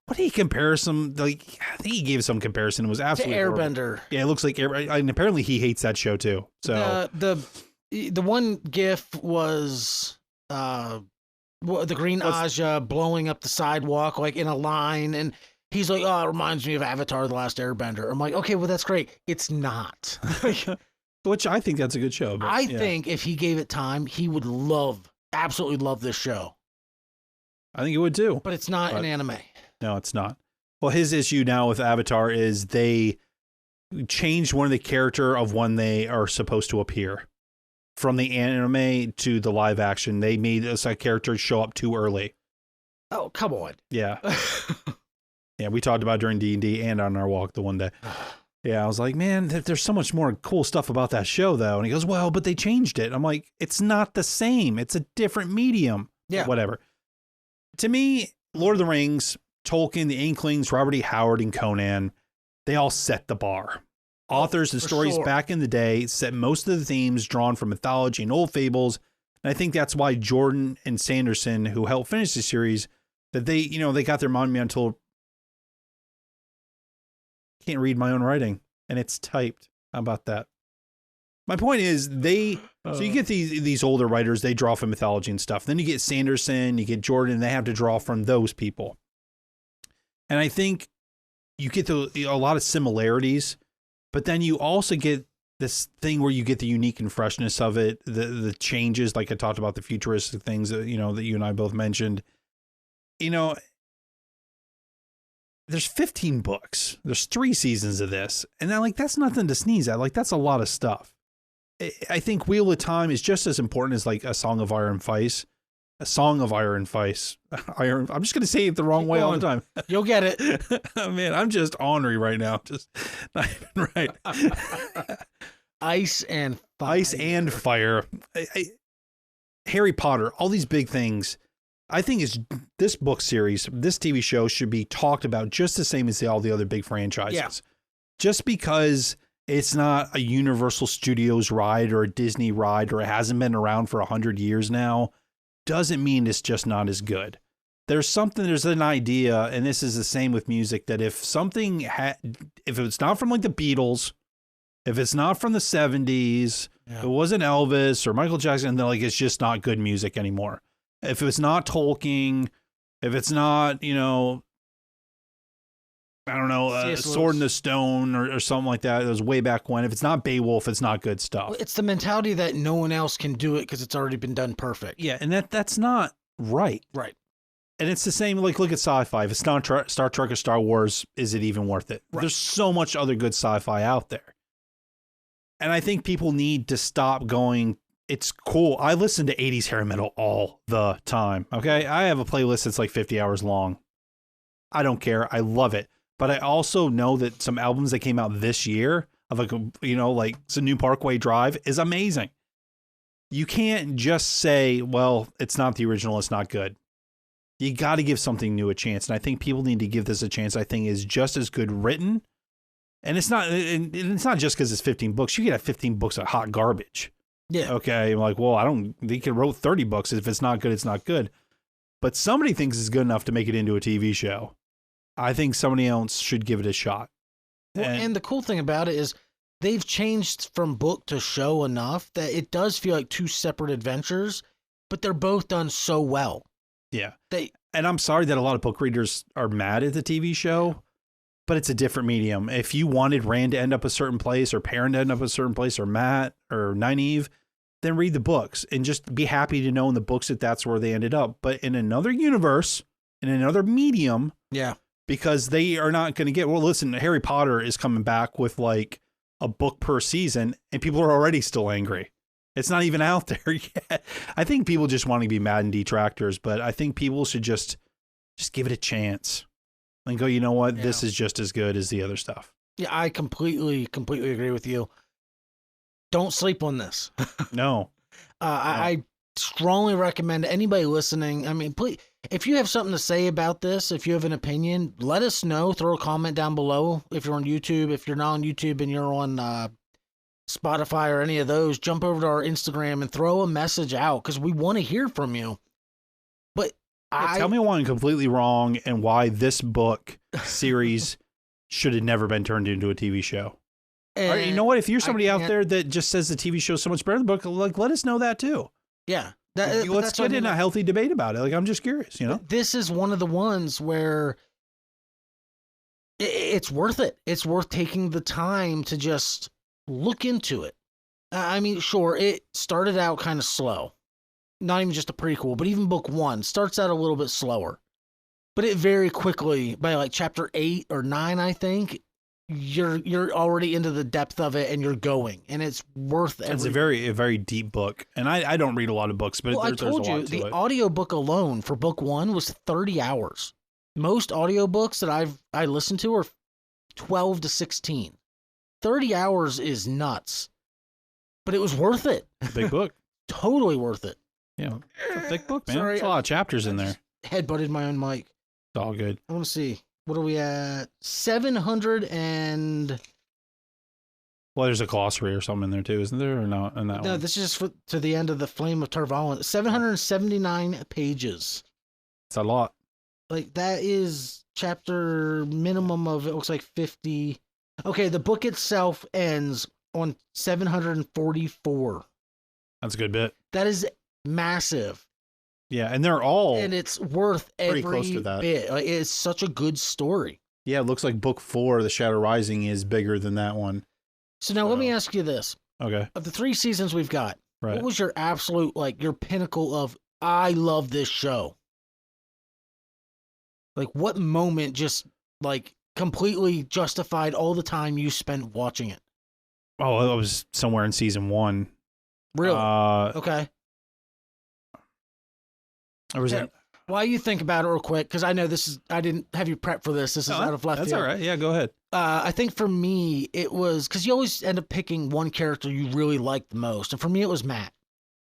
what did he compare some, like, I think he gave some comparison. It was absolutely to horrible. Airbender. Yeah, it looks like and apparently he hates that show too. So the one gif was the green Aja blowing up the sidewalk like in a line, and he's like, "Oh, it reminds me of Avatar: The Last Airbender." I'm like, "Okay, well that's great." It's not. Which I think that's a good show. But, I think if he gave it time, he would absolutely love this show. I think it would too. But it's not an anime. No, it's not. Well, his issue now with Avatar is they changed one of the character of when they are supposed to appear. From the anime to the live action, they made a character show up too early. Oh, come on. Yeah. Yeah, we talked about it during D&D and on our walk the one day. Yeah, I was like, man, there's so much more cool stuff about that show, though. And he goes, well, but they changed it. I'm like, it's not the same. It's a different medium. Yeah. Whatever. To me, Lord of the Rings, Tolkien, the Inklings, Robert E. Howard, and Conan, they all set the bar. Authors and stories back in the day set most of the themes drawn from mythology and old fables. And I think that's why Jordan and Sanderson, who helped finish the series, that they got their monumental. Can't read my own writing, and it's typed. How about that? My point is, so you get these older writers, they draw from mythology and stuff. Then you get Sanderson, you get Jordan, they have to draw from those people. And I think you get a lot of similarities, but then you also get this thing where you get the unique and freshness of it, the changes, like I talked about, the futuristic things that, that you and I both mentioned. There's 15 books. There's 3 seasons of this. And that's nothing to sneeze at. Like, that's a lot of stuff. I think Wheel of Time is just as important as like A Song of Iron and Ice. A Song of Iron and Ice. I'm just going to say it the wrong way all the time. You'll get it. Oh, man, I'm just ornery right now. Just not even right. Ice and Fire. Ice and Fire. Harry Potter, all these big things. I think this book series, this TV show should be talked about just the same as all the other big franchises. Yeah. Just because it's not a Universal Studios ride or a Disney ride, or it hasn't been around for 100 years now, doesn't mean it's just not as good. There's an idea, and this is the same with music, that if something if it's not from like the Beatles, if it's not from the 70s, if it wasn't Elvis or Michael Jackson, then like it's just not good music anymore. If it's not Tolkien, if it's not, Sword in the Stone or something like that, it was way back when. If it's not Beowulf, it's not good stuff. Well, it's the mentality that no one else can do it because it's already been done perfect. Yeah, and that's not right. Right. And it's the same, like, look at sci-fi. If it's not Star Trek or Star Wars, is it even worth it? Right. There's so much other good sci-fi out there. And I think people need to stop going, it's cool. I listen to 80s hair metal all the time, okay? I have a playlist that's like 50 hours long. I don't care. I love it. But I also know that some albums that came out this year of like some New Parkway Drive is amazing. You can't just say, well, it's not the original, it's not good. You got to give something new a chance. And I think people need to give this a chance. I think is just as good written. And it's not just because it's 15 books. You could have 15 books of hot garbage. Yeah. Okay. I'm like, well, they could wrote 30 books. If it's not good, it's not good. But somebody thinks it's good enough to make it into a TV show. I think somebody else should give it a shot. Well, and the cool thing about it is they've changed from book to show enough that it does feel like 2 separate adventures, but they're both done so well. Yeah. And I'm sorry that a lot of book readers are mad at the TV show, but it's a different medium. If you wanted Rand to end up a certain place, or Perrin to end up a certain place, or Matt or Nynaeve, then read the books and just be happy to know in the books that that's where they ended up. But in another universe, in another medium, yeah, because they are not going to get, well, listen, Harry Potter is coming back with like a book per season, and people are already still angry. It's not even out there yet. I think people just want to be mad and detractors, but I think people should just give it a chance and go, you know what? Yeah. This is just as good as the other stuff. Yeah, I completely agree with you. Don't sleep on this. No. I strongly recommend anybody listening. I mean, please, if you have something to say about this, if you have an opinion, let us know. Throw a comment down below. If you're on YouTube, if you're not on YouTube and you're on Spotify or any of those, jump over to our Instagram and throw a message out because we want to hear from you. But Tell me why I'm completely wrong and why this book series should have never been turned into a TV show. You know what? If you're somebody out there that just says the TV show is so much better than the book, like, let us know that too. Yeah. Let's get in a healthy debate about it. Like, I'm just curious, you know? This is one of the ones where it's worth it. It's worth taking the time to just look into it. I mean, sure, it started out kind of slow. Not even just a prequel, but even book 1 starts out a little bit slower. But it very quickly, by like chapter 8 or 9, I think, you're already into the depth of it and you're going, and it's worth it. It's a very deep book, and I don't read a lot of books, but there's a lot to it. The audiobook alone for book 1 was 30 hours. Most audiobooks that I listened to are 12 to 16. 30 hours is nuts. But it was worth it. Big book. Totally worth it. Yeah. It's a thick book, man. Sorry, There's a lot of chapters in there. Headbutted my own mic. It's all good. I want to see. What are we at? 700 and... Well, there's a glossary or something in there too, isn't there? Or not? In that no, one? this is just to the end of the Flame of Tarvalin. 779 pages. It's a lot. Like, that is chapter minimum of, it looks like 50. Okay, the book itself ends on 744. That's a good bit. That is massive. Yeah, and they're all... And it's worth every close to that. bit. Like, it's such a good story. Yeah, it looks like book 4, The Shadow Rising, is bigger than that one. So now let me ask you this. Okay. Of the 3 seasons we've got, right. What was your absolute, like, your pinnacle of, I love this show? Like, what moment just, like, completely justified all the time you spent watching it? Oh, it was somewhere in season 1. Really? Okay. Or was it? While you think about it real quick, because I know this is, I didn't have you prep for this. This is out of left field. That's all right. Yeah, go ahead. I think for me, it was, because you always end up picking one character you really like the most. And for me, it was Matt.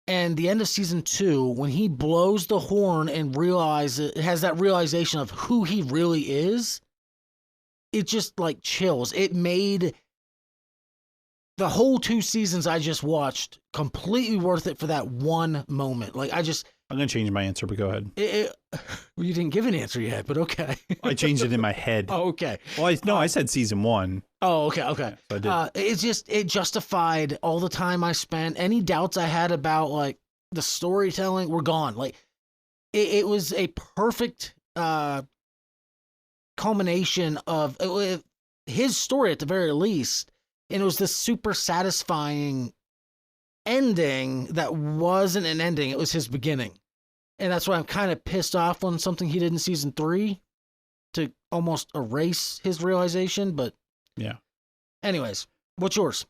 And the end of season 2, when he blows the horn and has that realization of who he really is, it just like chills. It made the whole 2 seasons I just watched completely worth it for that one moment. Like, I'm going to change my answer, but go ahead. Well, you didn't give an answer yet, but okay. I changed it in my head. Oh, okay. Well, I said season 1. Oh, okay. Yeah, so I did. It justified all the time I spent. Any doubts I had about, like, the storytelling were gone. Like, it was a perfect culmination of his story at the very least. And it was this super satisfying ending that wasn't an ending. It was his beginning. And that's why I'm kind of pissed off on something he did in season 3 to almost erase his realization. But yeah. Anyways, what's yours?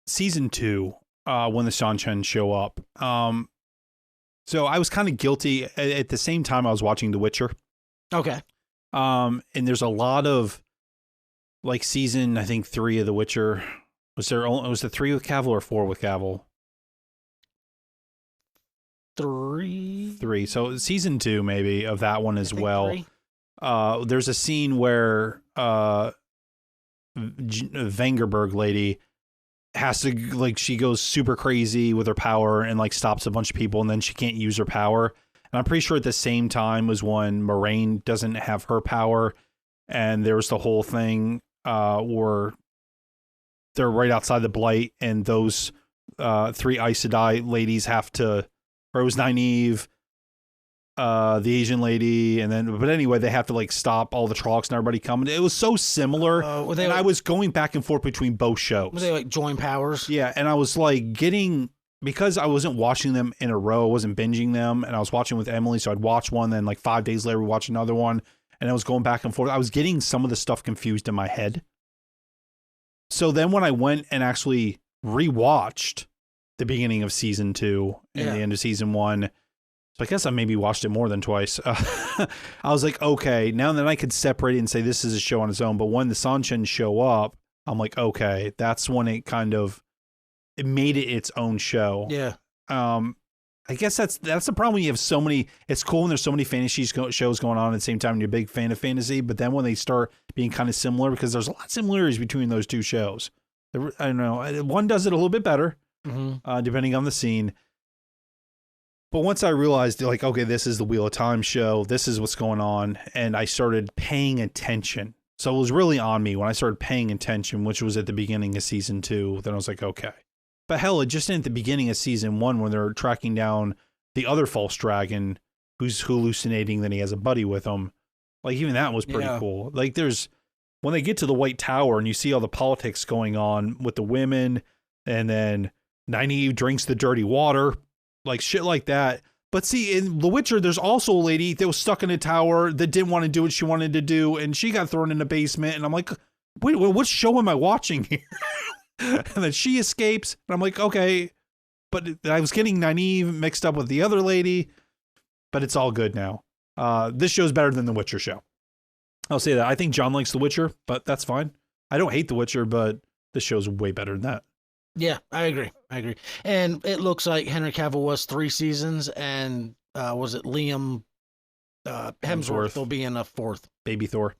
Season 2, when the Sanchen show up. So I was kind of guilty at the same time I was watching The Witcher. Okay. And there's a lot of, like, season, I think 3 of The Witcher. Was it 3 with Cavill or 4 with Cavill? 3. So season 2 maybe of that one as well. 3. There's a scene where Vangerberg lady has to, like, she goes super crazy with her power and, like, stops a bunch of people, and then she can't use her power. And I'm pretty sure at the same time was when Moraine doesn't have her power, and there was the whole thing where they're right outside the Blight, and those 3 Aes Sedai ladies have to, or it was Nynaeve, the Asian lady, but anyway, they have to, like, stop all the Trollocs and everybody coming. It was so similar, and I was going back and forth between both shows. Were they, like, join powers? Yeah, and I was, like, because I wasn't watching them in a row, I wasn't binging them, and I was watching with Emily, so I'd watch one, then, like, 5 days later, we'd watch another one, and I was going back and forth. I was getting some of the stuff confused in my head. So then when I went and actually rewatched the beginning of season 2 and the end of season 1, so I guess I maybe watched it more than twice. I was like, okay, now that I could separate it and say this is a show on its own, but when the Sanchen show up, I'm like, okay, that's when it made it its own show. Yeah. I guess that's the problem when you have so many. It's cool when there's so many fantasy shows going on at the same time and you're a big fan of fantasy, but then when they start being kind of similar, because there's a lot of similarities between those 2 shows. I don't know. One does it a little bit better, depending on the scene. But once I realized, like, okay, this is the Wheel of Time show, this is what's going on, and I started paying attention. So it was really on me when I started paying attention, which was at the beginning of season 2. Then I was like, okay. But hell, it just at the beginning of season 1 when they're tracking down the other false dragon who's hallucinating that he has a buddy with him. Like, even that was pretty cool. Like, when they get to the White Tower and you see all the politics going on with the women, and then Nynaeve drinks the dirty water, like shit like that. But see, in The Witcher, there's also a lady that was stuck in a tower that didn't want to do what she wanted to do, and she got thrown in the basement, and I'm like, wait, what show am I watching here? And then she escapes, and I'm like, okay, but I was getting Nynaeve mixed up with the other lady, but it's all good now. This show's better than The Witcher show. I'll say that. I think John likes The Witcher, but that's fine. I don't hate The Witcher, but this show's way better than that. Yeah, I agree. And it looks like Henry Cavill was 3 seasons, and was it Liam Hemsworth will be in a 4th. Baby Thor.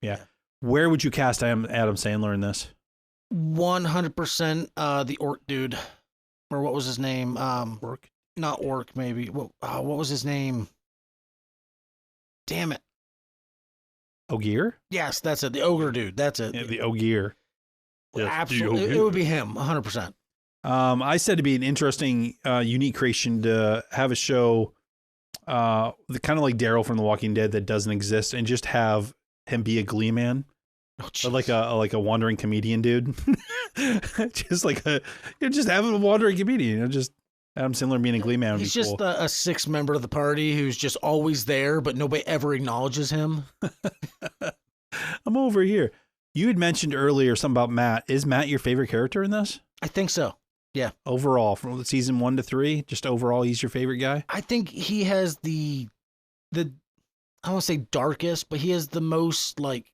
Yeah. Where would you cast Adam Sandler in this? 100% the orc dude. Or what was his name? Orc? Not orc, maybe. What was his name? Damn it. Ogier? Yes, that's it. The ogre dude. That's it. Yeah, the Ogier. Yes, absolutely. It would be him, 100%. I said it'd be an interesting, unique creation to have a show, kind of like Daryl from The Walking Dead that doesn't exist, and just have him be a Glee man, like a wandering comedian dude, just have a wandering comedian. Just Adam Sandler being a Glee man. He's just cool. A 6th member of the party who's just always there, but nobody ever acknowledges him. I'm over here. You had mentioned earlier something about Matt. Is Matt your favorite character in this? I think so. Yeah. Overall, from season 1 to 3, just overall, he's your favorite guy? I think he has the I don't want to say darkest, but he has the most, like,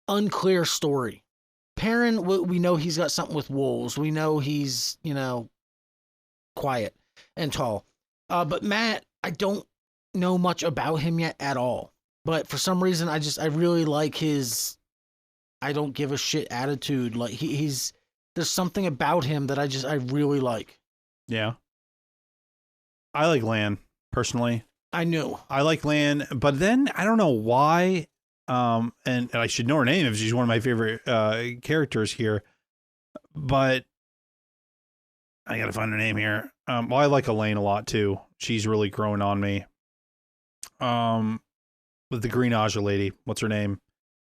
unclear story. Perrin, we know he's got something with wolves. We know he's, quiet and tall. But Matt, I don't know much about him yet at all. But for some reason, I really like his I don't give a shit attitude. Like he's there's something about him that I really like. Yeah. I like Lan, personally. I knew. I like Lan, but then I don't know why. And I should know her name if she's one of my favorite characters here. But I gotta find her name here. Well, I like Elaine a lot too. She's really growing on me. With the Green Aja lady, what's her name?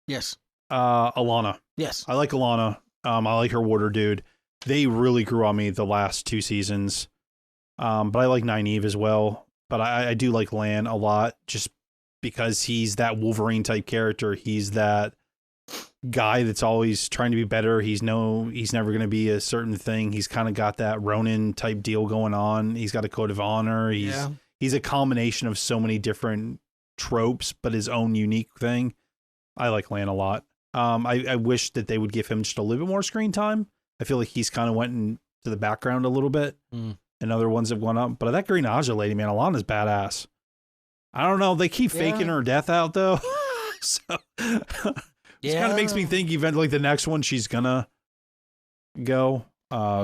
Yes. Alana. Yes. I like Alana. I like her water dude. They really grew on me the last 2 seasons. But I like Nynaeve as well. But I do like Lan a lot, just because he's that Wolverine type character. He's that guy that's always trying to be better. He's never going to be a certain thing. He's kind of got that Ronin type deal going on. He's got a code of honor. He's a combination of so many different tropes, but his own unique thing. I like Lan a lot. I wish that they would give him just a little bit more screen time. I feel like he's kind of went into the background a little bit, and other ones have gone up. But that Green Aja lady, man, Alana's badass. I don't know. They keep faking her death out though, so it kind of makes me think eventually the next one she's gonna go.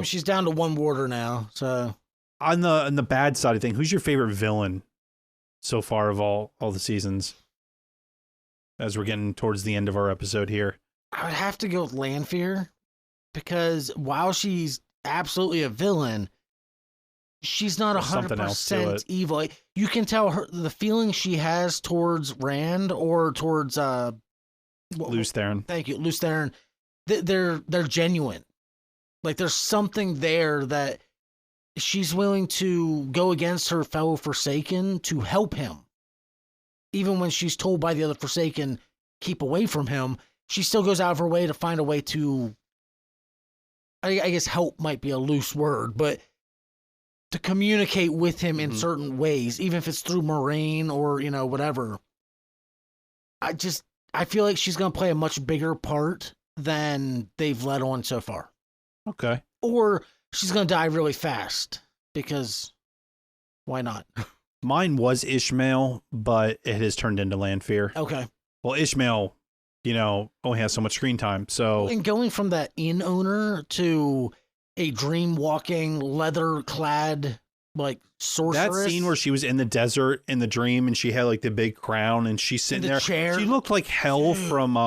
She's down to 1 warder now. So on the bad side of things, who's your favorite villain so far of all the seasons? As we're getting towards the end of our episode here, I would have to go with Lanfear, because while she's absolutely a villain, she's not 100% evil. You can tell the feeling she has towards Rand or towards Lews Therin. Thank you, Lews Therin. They're genuine. Like there's something there that she's willing to go against her fellow Forsaken to help him. Even when she's told by the other Forsaken, keep away from him, she still goes out of her way to find a way to, I guess help might be a loose word, but to communicate with him in certain ways, even if it's through Moraine or, whatever. I feel like she's going to play a much bigger part than they've let on so far. Okay. Or she's going to die really fast, because why not? Mine was Ishmael, but it has turned into Lanfear. Okay. Well, Ishmael, only has so much screen time. So, and going from that inn owner to a dream walking, leather clad like sorceress. That scene where she was in the desert in the dream and she had like the big crown and she's sitting there. Chair. She looked like Hel from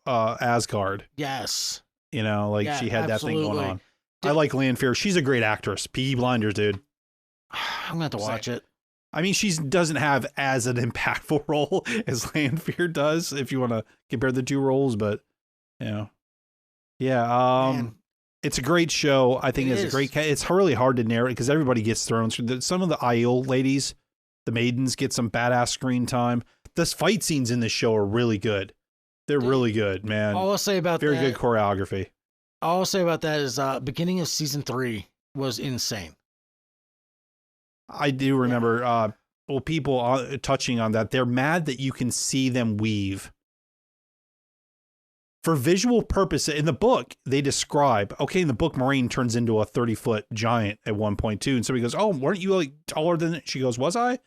Asgard. Yes. You know, like she had absolutely. that thing going on. I like Lanfear. She's a great actress. Peaky Blinders, dude. I'm going to have to watch it. I mean, she doesn't have as an impactful role as Lanfear does, if you want to compare the two roles, but, you know. Yeah, Man. It's a great show. I think it's a great... It's really hard to narrate because everybody gets thrown through. Some of the Aiel ladies, the maidens, get some badass screen time. The fight scenes in this show are really good. They're really good, man. All I'll say about Very good choreography. All I'll say about that is beginning of season 3 was insane. I do remember, people touching on that. They're mad that you can see them weave. For visual purpose, in the book, they describe, okay, in the book, Moraine turns into a 30-foot giant at 1.2. And somebody goes, oh, weren't you like taller than it? She goes, was I?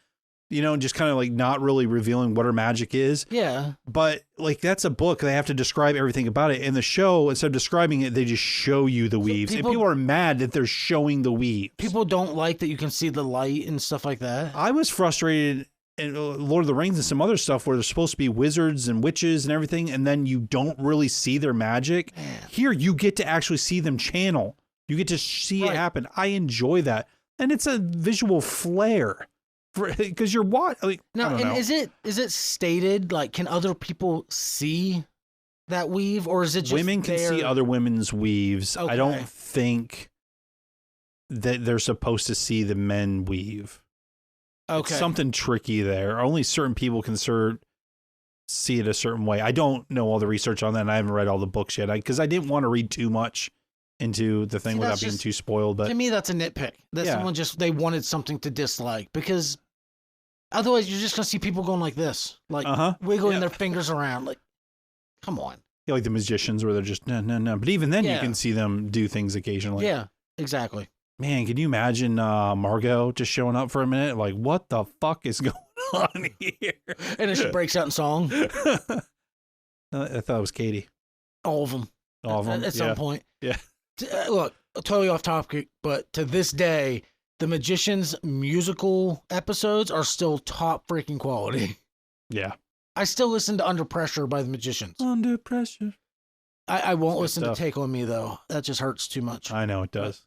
You know, just kind of like not really revealing what her magic is. Yeah. But like, that's a book. They have to describe everything about it. In the show, instead of describing it, they just show you the weaves. And people are mad that they're showing the weaves. People don't like that you can see the light and stuff like that. I was frustrated in Lord of the Rings and some other stuff where there's supposed to be wizards and witches and everything, and then you don't really see their magic. Man. Here, you get to actually see them channel. You get to see it happen. I enjoy that. And it's a visual flair. Because you're what? Like, now, and is it stated, like, can other people see that weave, or is it just women can see other women's weaves? Okay. I don't think that they're supposed to see the men weave. Okay. It's something tricky there. Only certain people can see it a certain way. I don't know all the research on that, and I haven't read all the books yet because I didn't want to read too much into the thing without being too spoiled. But to me, that's a nitpick. That someone they wanted something to dislike, because otherwise you're just going to see people going like this, like wiggling their fingers around. Like, come on. Yeah, like the magicians where they're just, no. But even then you can see them do things occasionally. Yeah, exactly. Man, can you imagine Margot just showing up for a minute? Like, what the fuck is going on here? And then she breaks out in song. I thought it was Katie. All of them. All of them. At some point. Yeah. Look, totally off topic, but to this day, the Magicians musical episodes are still top freaking quality. Yeah. I still listen to Under Pressure by the Magicians. Under Pressure. I won't listen to Take On Me, though. That just hurts too much. I know it does.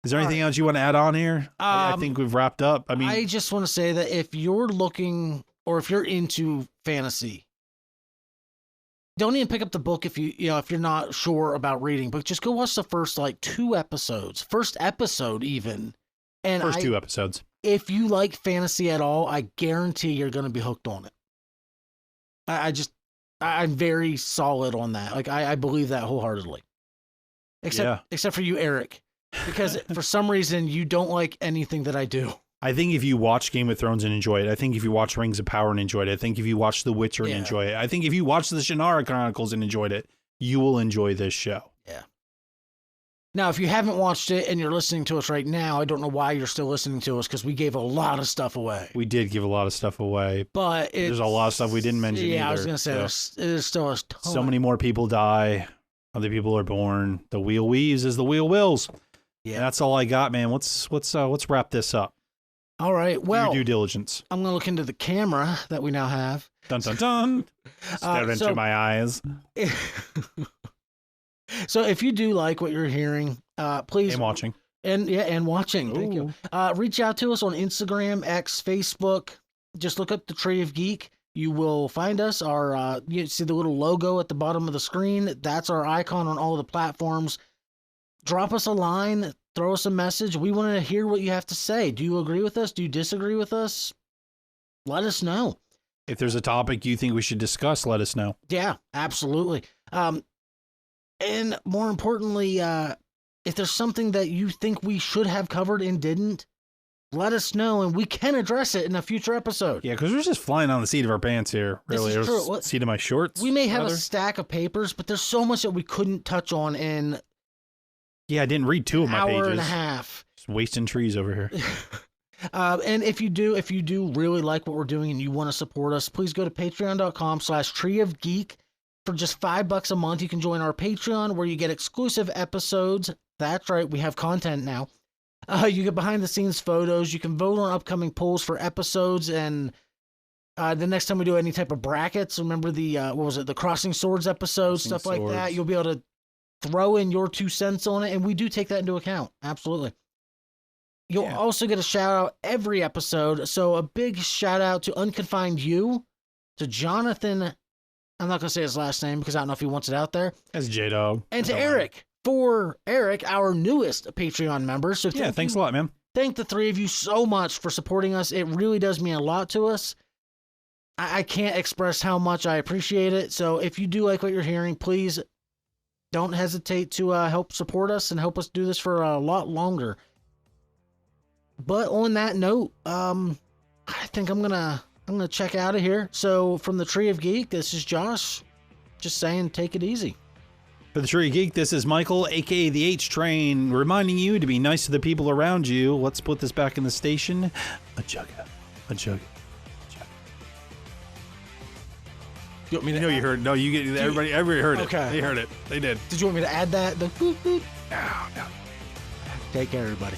Is there anything else you want to add on here? I think we've wrapped up. I mean, I just want to say that if you're looking, or if you're into fantasy, don't even pick up the book if if you're not sure about reading, but just go watch the first like 2 episodes, first episode even. And first 2 episodes. If you like fantasy at all, I guarantee you're going to be hooked on it. I'm very solid on that. Like I believe that wholeheartedly. Except for you, Eric. Because for some reason you don't like anything that I do. I think if you watch Game of Thrones and enjoy it, I think if you watch Rings of Power and enjoyed it, I think if you watch The Witcher and enjoy it, I think if you watch the Shannara Chronicles and enjoyed it, you will enjoy this show. Yeah. Now, if you haven't watched it and you're listening to us right now, I don't know why you're still listening to us, because we gave a lot of stuff away. We did give a lot of stuff away. But there's a lot of stuff we didn't mention either. Yeah, I was going to say, there's still a ton. So many more people die. Other people are born. The wheel weaves as the wheel wills. Yeah. And that's all I got, man. Let's wrap this up. All right. Well, your due diligence. I'm going to look into the camera that we now have. Dun, dun, dun. Stare into my eyes. So if you do like what you're hearing, please. And watching. And watching. Thank you. Reach out to us on Instagram, X, Facebook. Just look up the Tree of Geek. You will find us. You see the little logo at the bottom of the screen. That's our icon on all the platforms. Drop us a line. Throw us a message. We want to hear what you have to say. Do you agree with us? Do you disagree with us? Let us know. If there's a topic you think we should discuss, let us know. Yeah, absolutely. And more importantly, if there's something that you think we should have covered and didn't, let us know, and we can address it in a future episode. Yeah, because we're just flying on the seat of our pants here, really. This is true. Seat of my shorts. We may have a stack of papers, but there's so much that we couldn't touch on in... Yeah, I didn't read 2 of my pages. Hour and a half. Just wasting trees over here. And if you do really like what we're doing and you want to support us, please go to patreon.com/treeofgeek. For just $5 a month, you can join our Patreon, where you get exclusive episodes. That's right, we have content now. You get behind the scenes photos. You can vote on upcoming polls for episodes, and the next time we do any type of brackets, remember the what was it, the Crossing Swords episodes, stuff like that. You'll be able to throw in your 2 cents on it, and we do take that into account. Absolutely. You'll also get a shout out every episode. So a big shout out to Unconfined You, to Jonathan. I'm not going to say his last name because I don't know if he wants it out there. That's J-Dog. And to Eric, for Eric, our newest Patreon member. So thanks a lot, man. Thank the 3 of you so much for supporting us. It really does mean a lot to us. I can't express how much I appreciate it. So if you do like what you're hearing, please don't hesitate to help support us and help us do this for a lot longer. But on that note, I think I'm gonna check out of here. So from the Tree of Geek, this is Josh, just saying, take it easy. For the Tree of Geek, this is Michael, aka the H Train, reminding you to be nice to the people around you. Let's put this back in the station. A chugga. You want me to? I know you heard. No, you get everybody. Everybody heard it. Okay. They heard it. They did. Did you want me to add that? The boop boop. No. Take care, everybody.